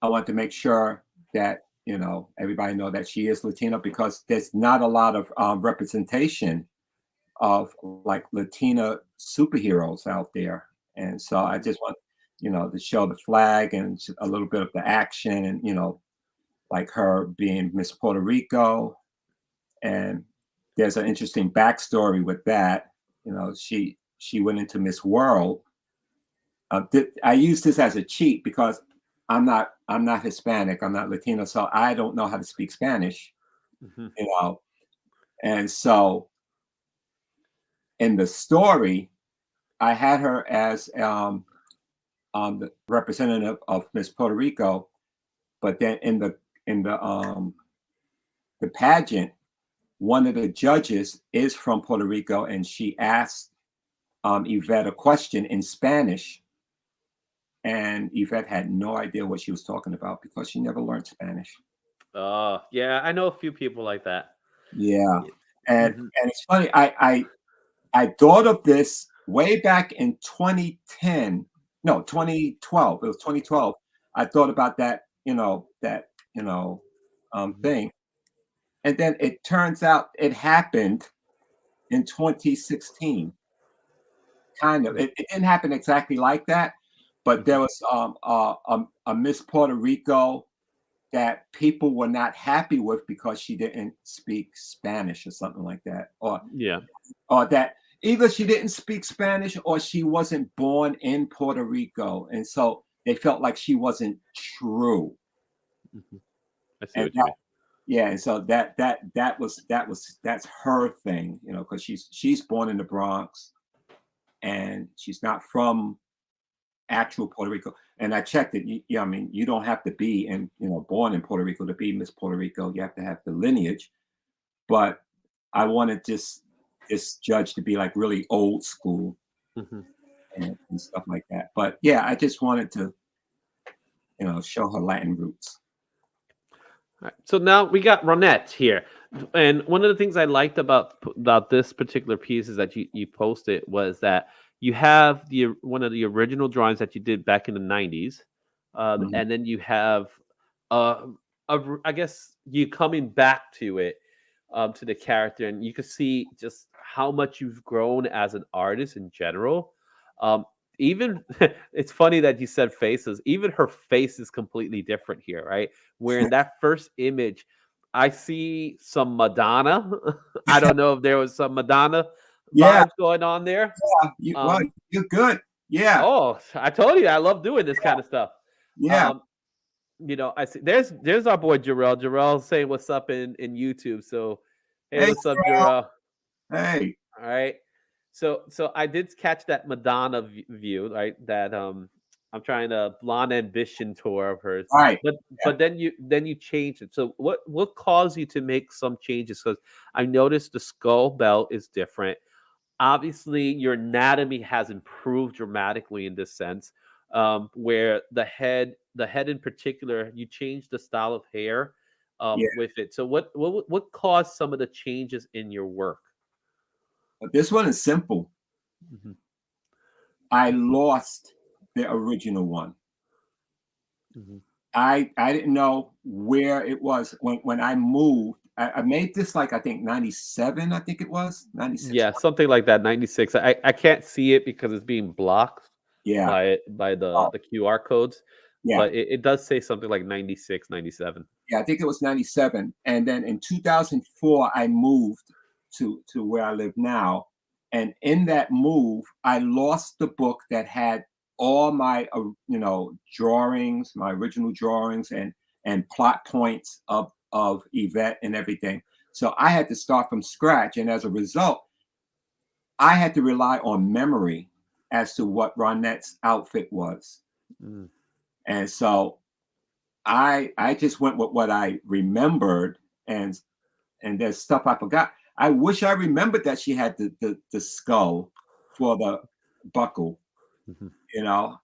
want to make sure that everybody know that she is Latina because there's not a lot of representation of like Latina superheroes out there, and so I just want to show the flag and a little bit of the action, and like her being Miss Puerto Rico, and there's an interesting backstory with that. She went into Miss World. I use this as a cheat because I'm not Hispanic, I'm not Latino, so I don't know how to speak Spanish, and so in the story, I had her as the representative of Miss Puerto Rico, but then in the pageant, one of the judges is from Puerto Rico, and she asked Yvette a question in Spanish, and Yvette had no idea what she was talking about because she never learned Spanish. Oh, yeah, I know a few people like that. Yeah, Yeah. and Mhm. it's funny. I thought of this way back in 2010. No, 2012. It was 2012. I thought about that, Mhm. thing, and then it turns out it happened in 2016. Kind of. Mm. It didn't happen exactly like that, but there Mhm. was a Miss Puerto Rico that people were not happy with because she didn't speak Spanish or something like that, Yeah. or that either she didn't speak Spanish or she wasn't born in Puerto Rico, and so they felt like she wasn't true. Mhm. I see And what you mean. yeah, and so that's her thing, because she's born in the Bronx and she's not from actual Puerto Rico. And I checked it. I mean, you don't have to be born in Puerto Rico to be Miss Puerto Rico. You have to have the lineage. But I wanted this judge to be like really old school Mhm. and stuff like that. But yeah, I just wanted to show her Latin roots. Alright, so now we got Ronette here, and one of the things I liked about this particular piece is that you posted was that you have one of the original drawings that you did back in the 90s, Mhm. and then you have uh, I guess you coming back to it, to the character, and you can see just how much you've grown as an artist in general. Um, even it's funny that you said faces. Even her face is completely different here, right? Where in that first image, I see some Madonna. I don't know if there was some Madonna Yeah, vibes going on there. well, Um, you're good. Yeah, Oh, I told you I love doing this kind of stuff. yeah. Um, I see there's our boy Jarrell. Jarrell saying what's up in YouTube. So, hey, Hey, what's up, Darryl. Jarrell? Hey. All right. So I did catch that Madonna view, right? That I'm trying to Blonde Ambition tour of hers. All right. But Yeah. then you changed it. So what caused you to make some changes? Because I noticed the skull belt is different. Obviously, your anatomy has improved dramatically in this sense, where the head in particular, you changed the style of hair Yeah. with it. So what caused some of the changes in your work? But this one is simple. Mhm. I lost the original one. Mhm. I didn't know where it was when I moved. I made this like I think 97, I think it was 96. Yeah, something like that, 96. I can't see it because it's being blocked Yeah. by Oh, the QR codes, yeah. but it does say something like 96, 97. Yeah, I think it was 97. And then in 2004, I moved to where I live now. And in that move, I lost the book that had all my drawings, my original drawings and plot points of Yvette and everything. So I had to start from scratch. And as a result, I had to rely on memory as to what Ronette's outfit was. Mm. And so I just went with what I remembered, and there's stuff I forgot. I wish I remembered that she had the skull for the buckle. Mhm. You know,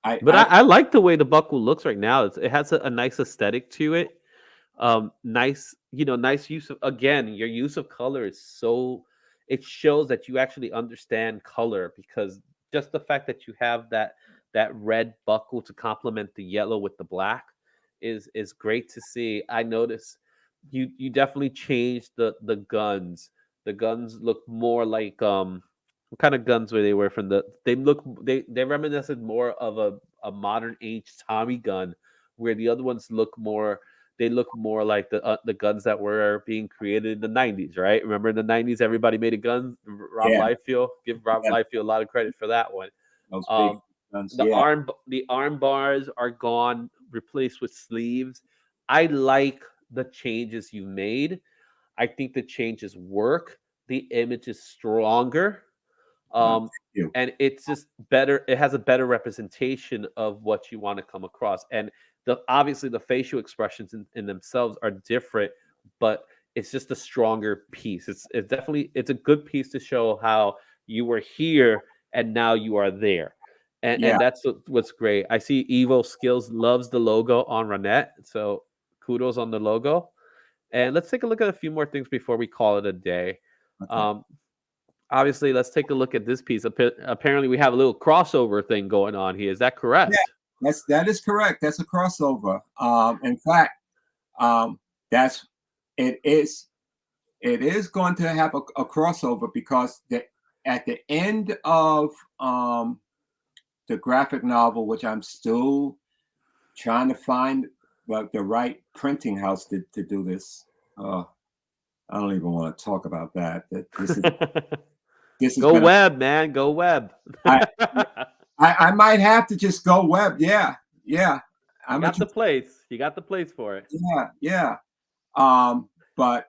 I But I I like the way the buckle looks right now. It has a nice aesthetic to it. Nice, nice use of, again, your use of color is so, it shows that you actually understand color, because just the fact that you have that red buckle to complement the yellow with the black is great to see. I notice you definitely changed the guns. The guns look more like what kind of guns were they were from they reminiscent more of a modern age Tommy gun, where the other ones look more like the guns that were being created in the 90s, right? Remember in the 90s, everybody made a gun. Rob yeah, Liefeld, give Rob yeah, Liefeld a lot of credit for that one. those big Um, guns. the Yeah, arm bars are gone, replaced with sleeves. I like the changes you made. I think the changes work. The image is stronger, thank um, you. and it's just better. It has a better representation of what you want to come across, and obviously the facial expressions in themselves are different, but it's just a stronger piece. It's definitely, it's a good piece to show how you were here and now you are there, and Yeah, that's what's great. I see Evo Skills loves the logo on Ronette, so kudos on the logo. And let's take a look at a few more things before we call it a day. okay. Um, Obviously, let's take a look at this piece. Apparently, we have a little crossover thing going on here. Is that Yeah, correct? that is correct. That's a crossover. In fact, that's it is it is going to have a crossover because at the end of um the graphic novel, which I'm still trying to find the right printing house to do this. Uh, I don't even want to talk about that. This has Go been a web, man. Go web. I I might have to just go web. Yeah, yeah. You I'm a got the place. You got the place for it. yeah, yeah. But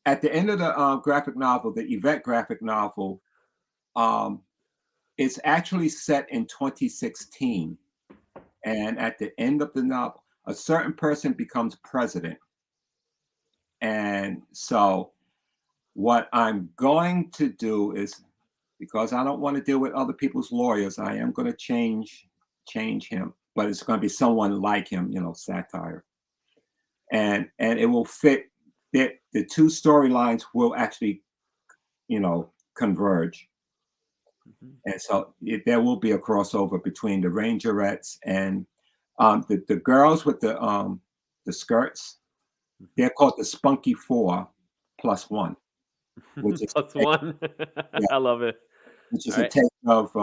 at the end of the graphic novel, the Yvette graphic novel, um, it's actually set in 2016. And at the end of the novel, a certain person becomes president. And so, what I'm going to do is, because I don't want to deal with other people's lawyers, I am going to change him, but it's going to be someone like him, satire, and it will fit. The two storylines will actually, converge, Mhm. and so there will be a crossover between the Rangerettes and the girls with the skirts. They're called the Spunky Four plus one, which is Plus one. yeah, I love it. which All is a right. take of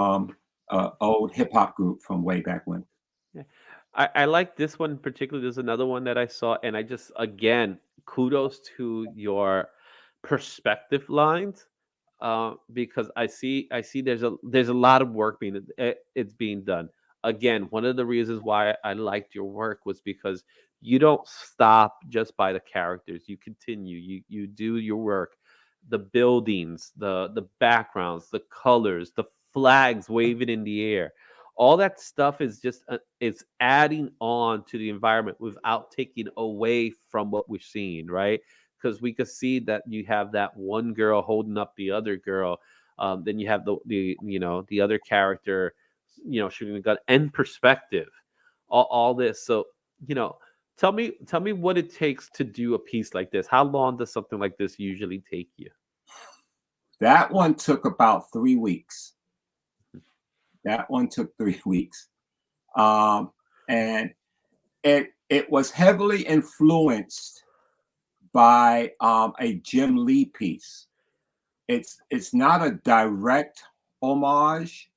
old hip hop group from way back when. Yeah. I like this one particularly. There's another one that I saw, and I just, again, kudos to your perspective lines. because I see there's a lot of work it's being done. Again, one of the reasons why I liked your work was because you don't stop just by the characters. You continue. You do your work, the buildings, the backgrounds, the colors, the flags waving in the air. All that stuff is just it's adding on to the environment without taking away from what we're seeing, right? Because we could see that you have that one girl holding up the other girl. Then you have the other character, shooting a gun and perspective, all this. So you know, tell me what it takes to do a piece like this. How long does something like this usually take you? That one took about 3 weeks. That one took 3 weeks. And it was heavily influenced by a Jim Lee piece. It's not a direct homage,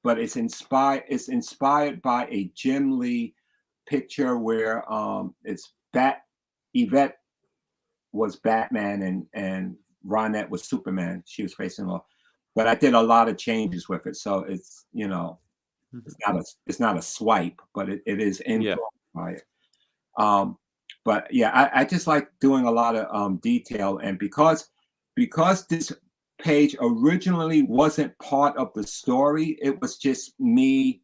but it's inspired by a Jim Lee picture where it's Yvette was Batman and Ronette was Superman. She was facing off. But I did a lot of changes with it. So Mhm. it's not a swipe, but it is Yeah. influenced by it. Um, but yeah, I just like doing a lot of detail, and because this page originally wasn't part of the story, it was just me.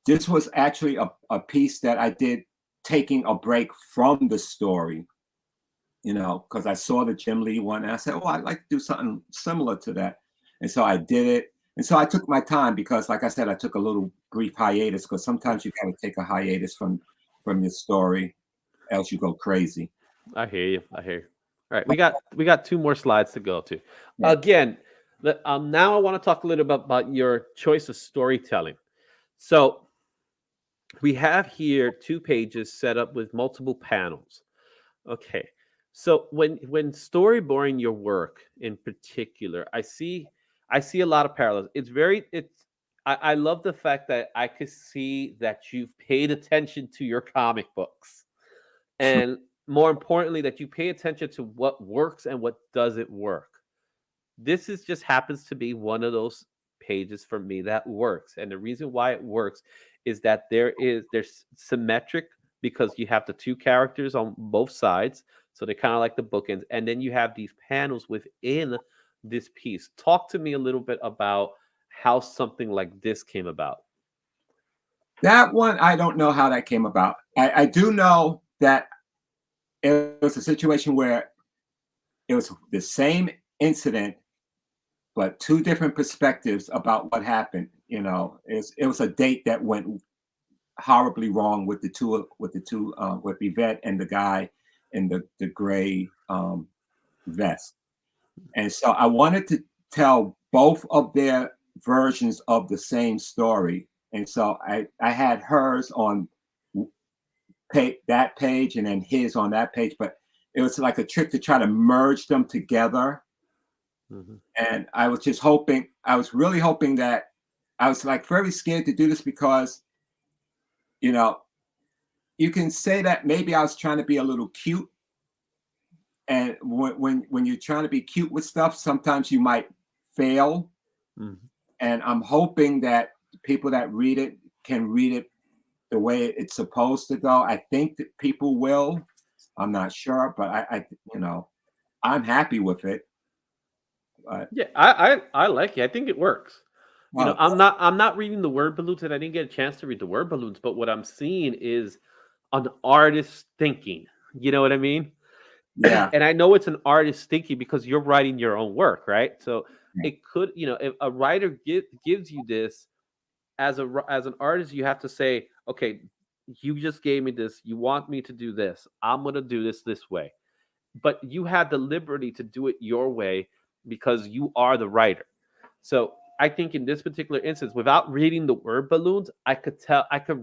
This was actually a piece that I did taking a break from the story, because I saw the Jim Lee one and I said, oh, I'd like to do something similar to that. And so I did it. And so I took my time because, like I said, I took a little brief hiatus because sometimes you got to take a hiatus from your story, else you go crazy. I hear you. I hear you. All right, we got two more slides to go to. Yeah. Again, now I want to talk a little bit about your choice of storytelling. So we have here two pages set up with multiple panels. Okay. So when storyboarding your work in particular, I see a lot of parallels. I love the fact that I could see that you've paid attention to your comic books. And more importantly, that you pay attention to what works and what doesn't work. This is just happens to be one of those pages for me that works. And the reason why it works is that there's symmetric because you have the two characters on both sides. So they're kind of like the bookends. And then you have these panels within this piece. Talk to me a little bit about how something like this came about. That one, I don't know how that came about. I do know that it was a situation where it was the same incident, but two different perspectives about what happened. It was a date that went horribly wrong with Yvette and the guy in the gray vest. And so I wanted to tell both of their versions of the same story. And so I had hers on that page and then his on that page, but it was like a trick to try to merge them together. Mhm. And I was really hoping that I was like very scared to do this because, you know, you can say that maybe I was trying to be a little cute. And when you're trying to be cute with stuff, sometimes you might fail. Mhm. And I'm hoping that people that read it can read it the way it's supposed to go. I think that people will. I'm not sure, but I'm happy with it. But Yeah, I like it. I think it works. well, I'm not reading the word balloons, and I didn't get a chance to read the word balloons. But what I'm seeing is an artist thinking. You know what I mean? yeah, And I know it's an artist thinking because you're writing your own work, right? So yeah, it could, if a writer gives you this as an artist, you have to say, okay, you just gave me this. You want me to do this. I'm gonna do this way. But you had the liberty to do it your way because you are the writer. So I think in this particular instance, without reading the word balloons, I could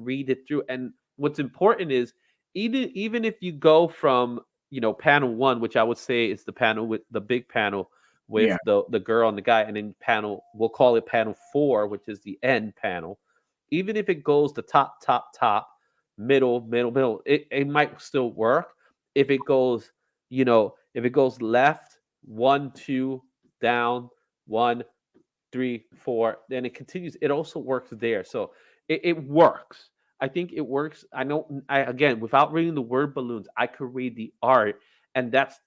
read it through. And what's important is even if you go from panel one, which I would say is the panel with the big panel with yeah. the girl and the guy, and then we'll call it panel four, which is the end panel. Even if it goes the top, middle, it might still work. If it goes left, one, two, down, 1, 3, 4. Then it continues. It also works there. So it works. I think it works. I know. I again, without reading the word balloons, I could read the art, and that's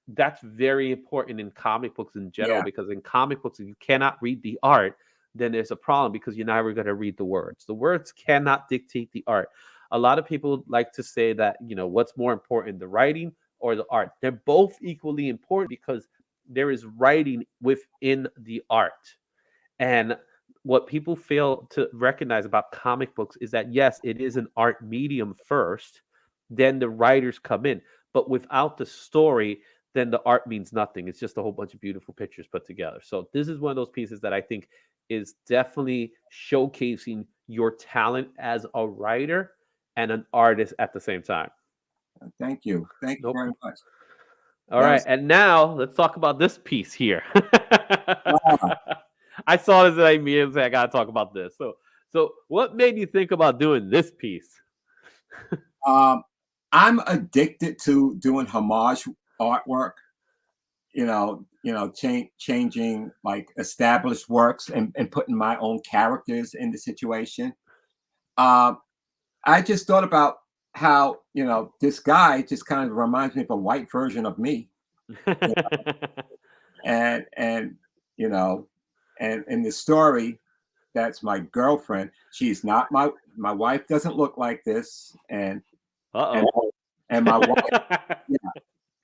very important in comic books in general. Yeah. Because in comic books, if you cannot read the art, then there's a problem because you're never going to read the words. The words cannot dictate the art. A lot of people like to say that what's more important, the writing or the art. They're both equally important because there is writing within the art. And what people fail to recognize about comic books is that, yes, it is an art medium first, then the writers come in. But without the story, then the art means nothing. It's just a whole bunch of beautiful pictures put together. So this is one of those pieces that I think is definitely showcasing your talent as a writer and an artist at the same time. Thank you. Thank you Nope. very much. All That right. was And now let's talk about this piece here. wow. I saw this and I immediately said, I got to talk about this. So what made you think about doing this piece? I'm addicted to doing homage artwork. Changing like established works and putting my own characters in the situation. I just thought about how this guy just kind of reminds me of a white version of me, and you know, and in the story, that's my girlfriend. She's not my wife. Doesn't look like this, and Uh-oh. and my wife. Yeah,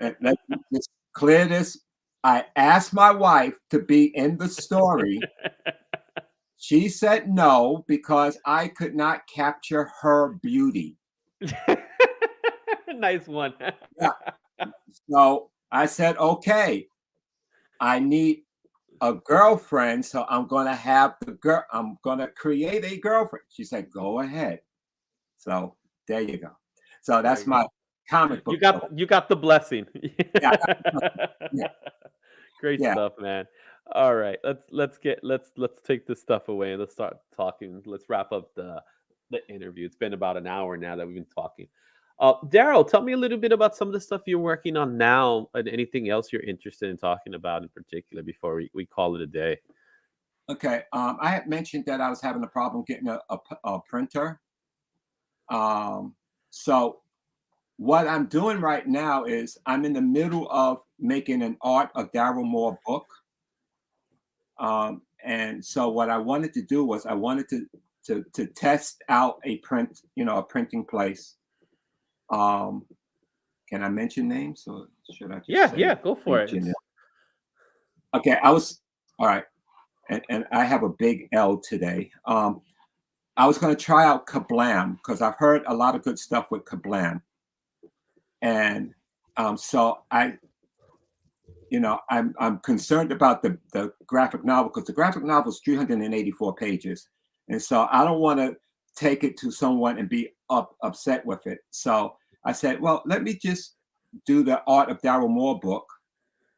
and let's just clear this. I asked my wife to be in the story. She said no because I could not capture her beauty. Nice one. Yeah. So I said, okay, I need a girlfriend. So I'm going to have I'm going to create a girlfriend. She said, go ahead. So there you go. So that's my comic book. You got the blessing. Yeah. Yeah. Great Yeah. stuff, man. All right, let's take this stuff away and let's start talking. Let's wrap up the interview. It's been about an hour now that we've been talking. Darryl, tell me a little bit about some of the stuff you're working on now and anything else you're interested in talking about in particular before we call it a day. Okay. I had mentioned that I was having a problem getting a printer. So what I'm doing right now is I'm in the middle of making an art of Darryl Moore book. And so what I wanted to do was I wanted to test out a printing place. Can I mention names or should I just Yeah, go for it. Okay, all right. And I have a big L today. I was going to try out Kablam because I've heard a lot of good stuff with Kablam. And so I'm concerned about the graphic novel because the graphic novel is 384 pages. And so I don't want to take it to someone and be upset with it. So I said, well, let me just do the Art of Darryl Moore book,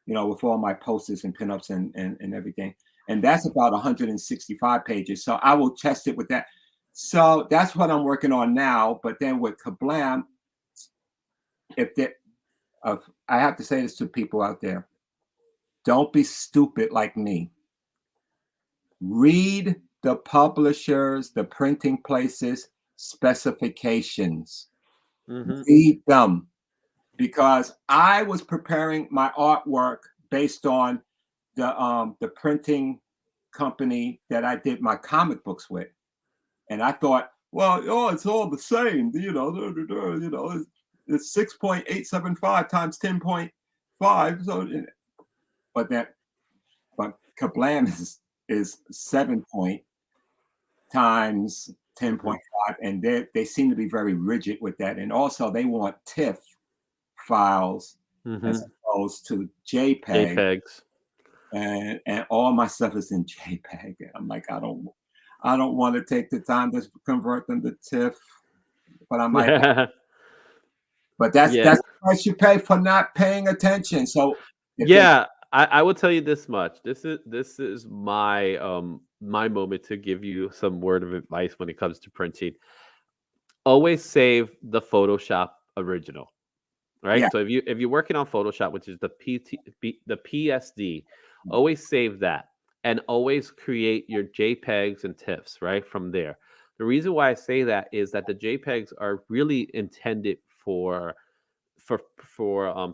with all my posters and pinups and everything. And that's about 165 pages. So I will test it with that. So that's what I'm working on now. But then with Kablam, I have to say this to people out there. Don't be stupid like me. Read the publishers, the printing places, specifications. Mm-hmm. Read them. Because I was preparing my artwork based on the printing company that I did my comic books with. And I thought, well, it's all the same, it's 6.875 times 10.5. So, but Kablam is 7 point times 10.5, and they seem to be very rigid with that. And also they want TIFF files as opposed to JPEGs. And all my stuff is in JPEG. And I'm like, I don't want to take the time to convert them to TIFF, but I might. But that's the price you pay for not paying attention. So I will tell you this much. This is my my moment to give you some word of advice when it comes to printing. Always save the Photoshop original. Right. Yeah. So if you're working on Photoshop, which is the PSD, always save that. and always create your JPEGs and TIFFs right from there. The reason why I say that is that the JPEGs are really intended for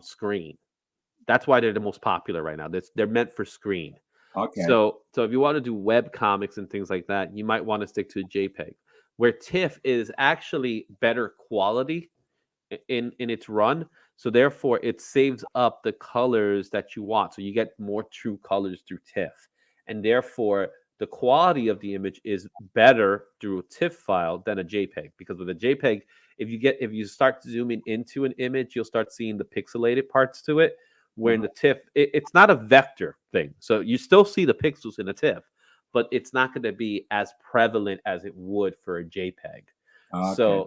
screen. That's why they're the most popular right now. They're meant for screen. Okay. So if you want to do web comics and things like that, you might want to stick to JPEG. Where TIFF is actually better quality in its run, so therefore it saves up the colors that you want. So you get more true colors through TIFF, and therefore the quality of the image is better through a TIFF file than a JPEG. Because with a JPEG, if you start zooming into an image, you'll start seeing the pixelated parts to it. Where in Mhm. the TIFF, it's not a vector thing, so you still see the pixels in a TIFF, but it's not going to be as prevalent as it would for a JPEG. Okay.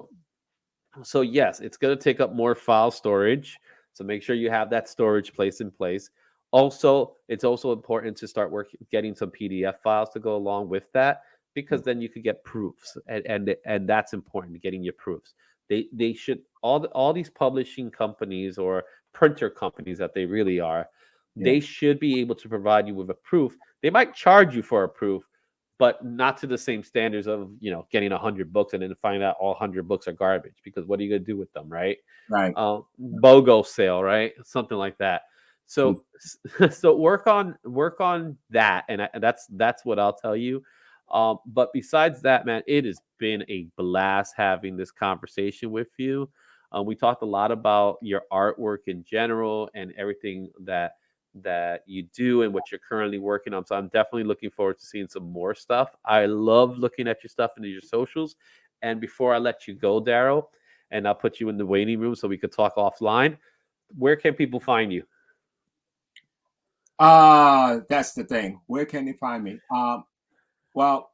So yes, it's going to take up more file storage. So make sure you have that storage place in place. Also, it's also important to start getting some PDF files to go along with that, because then you could get proofs, and that's important, getting your proofs. They should, all these publishing companies or printer companies that they really are, Yeah. they should be able to provide you with a proof. They might charge you for a proof, but not to the same standards of getting 100 books and then find out all 100 books are garbage, because what are you going to do with them, right? Right. BOGO sale, right? Something like that. Mm. So so work on that, and that's what I'll tell you. But besides that, man, it has been a blast having this conversation with you. We talked a lot about your artwork in general and everything that you do and what you're currently working on. So I'm definitely looking forward to seeing some more stuff. I love looking at your stuff and your socials. And before I let you go, Darryl, and I'll put you in the waiting room so we could talk offline, where can people find you? That's the thing. Where can they find me? Well,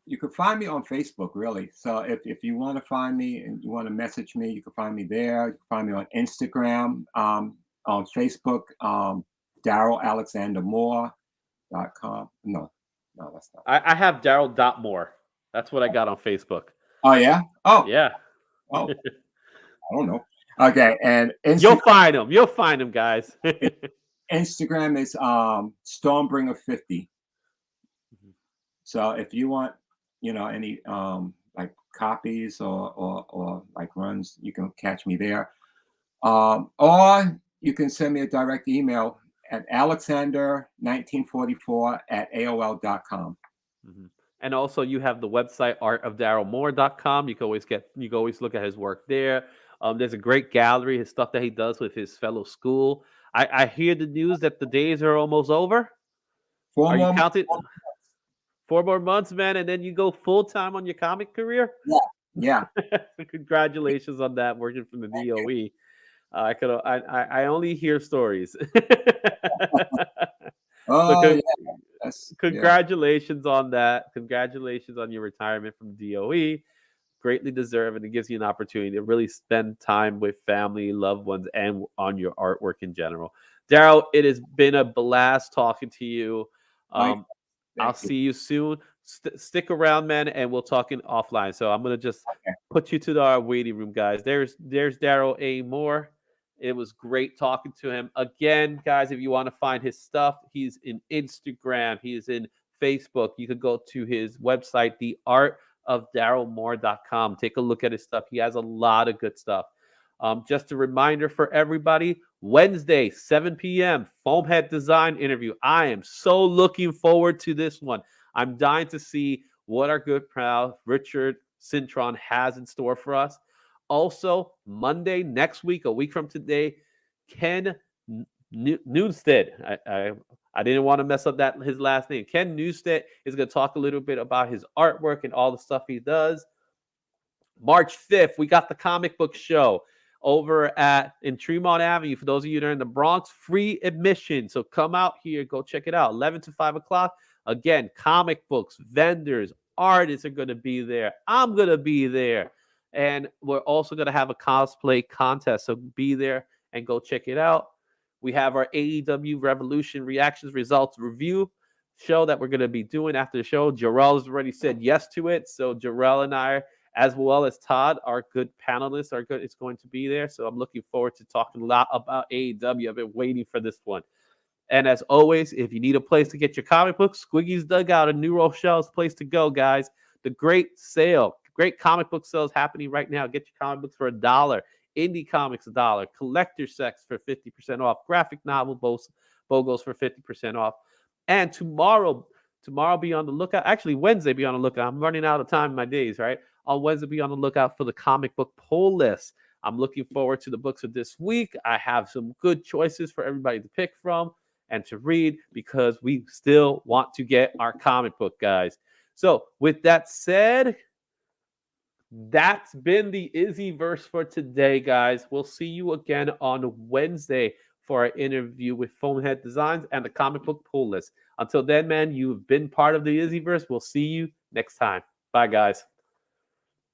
you can find me on Facebook, really. So if you want to find me and you want to message me, you can find me there. You can find me on Instagram, on Facebook, Darryl Alexander Moore.com. No, no, that's not. I have Darryl.Moore. That's what I got on Facebook. Oh yeah. Oh, Yeah. oh, I don't know. Okay, and You'll find them. You'll find them, guys. Instagram is Stormbringer50. So if you want, any like copies or like runs, you can catch me there. Or you can send me a direct email at alexander1944@aol.com. Mhm. And also, you have the website artofdarrylmoore.com. You can always look at his work there. There's a great gallery, his stuff that he does with his fellow school. I hear the news that the days are almost over. Four Are you more months. counting 4 more months, man, and then you go full time on your comic career? Yeah, yeah. Congratulations on that, working from the Thank you. DOE. I only hear stories. So Oh yeah, yeah. congratulations on that. Congratulations on your retirement from DOE. Greatly deserved, and it gives you an opportunity to really spend time with family, loved ones, and on your artwork in general. Darryl, it has been a blast talking to you. Mike, I'll thank you. see you soon. Stick around, man, and we'll talk in offline. So I'm gonna just Okay. put you to our waiting room, guys. There's Darryl A. Moore. It was great talking to him again, guys. If you want to find his stuff, he's in Instagram, he's in Facebook. You could go to his website, theartofdarrylmoore.com. Take a look at his stuff. He has a lot of good stuff. Just a reminder for everybody, Wednesday, 7 p.m., Foamhead Design interview. I am so looking forward to this one. I'm dying to see what our good pal Richard Cintron has in store for us. Also, Monday next week, a week from today, Ken Newstead. I didn't want to mess up his last name. Ken Newstead is going to talk a little bit about his artwork and all the stuff he does. March 5th, we got the comic book show over in Tremont Avenue. For those of you that are in the Bronx, free admission. So come out here, go check it out. 11 to 5 o'clock. Again, comic books, vendors, artists are going to be there. I'm going to be there. And we're also going to have a cosplay contest. So be there and go check it out. We have our AEW Revolution reactions results review show that we're going to be doing after the show. Jarrell has already said yes to it. So Jarrell and I, as well as Todd, our good panelists, it's going to be there. So I'm looking forward to talking a lot about AEW. I've been waiting for this one. And as always, if you need a place to get your comic books, Squiggy's Dugout in New Rochelle's place to go, guys. The great sale, great comic book sales happening right now. Get your comic books for $1. Indie comics $1. Collector sets for 50% off. Graphic novel BOGOs for 50% off. And tomorrow be on the lookout. Actually, Wednesday, be on the lookout. I'm running out of time in my days, right? On Wednesday, be on the lookout for the comic book poll list. I'm looking forward to the books of this week. I have some good choices for everybody to pick from and to read because we still want to get our comic book, guys. So with that said, that's been the IzzyVerse for today, guys. We'll see you again on Wednesday for our interview with Foamhead Designs and the comic book pool list. Until then, man, you've been part of the IzzyVerse. We'll see you next time. Bye, guys.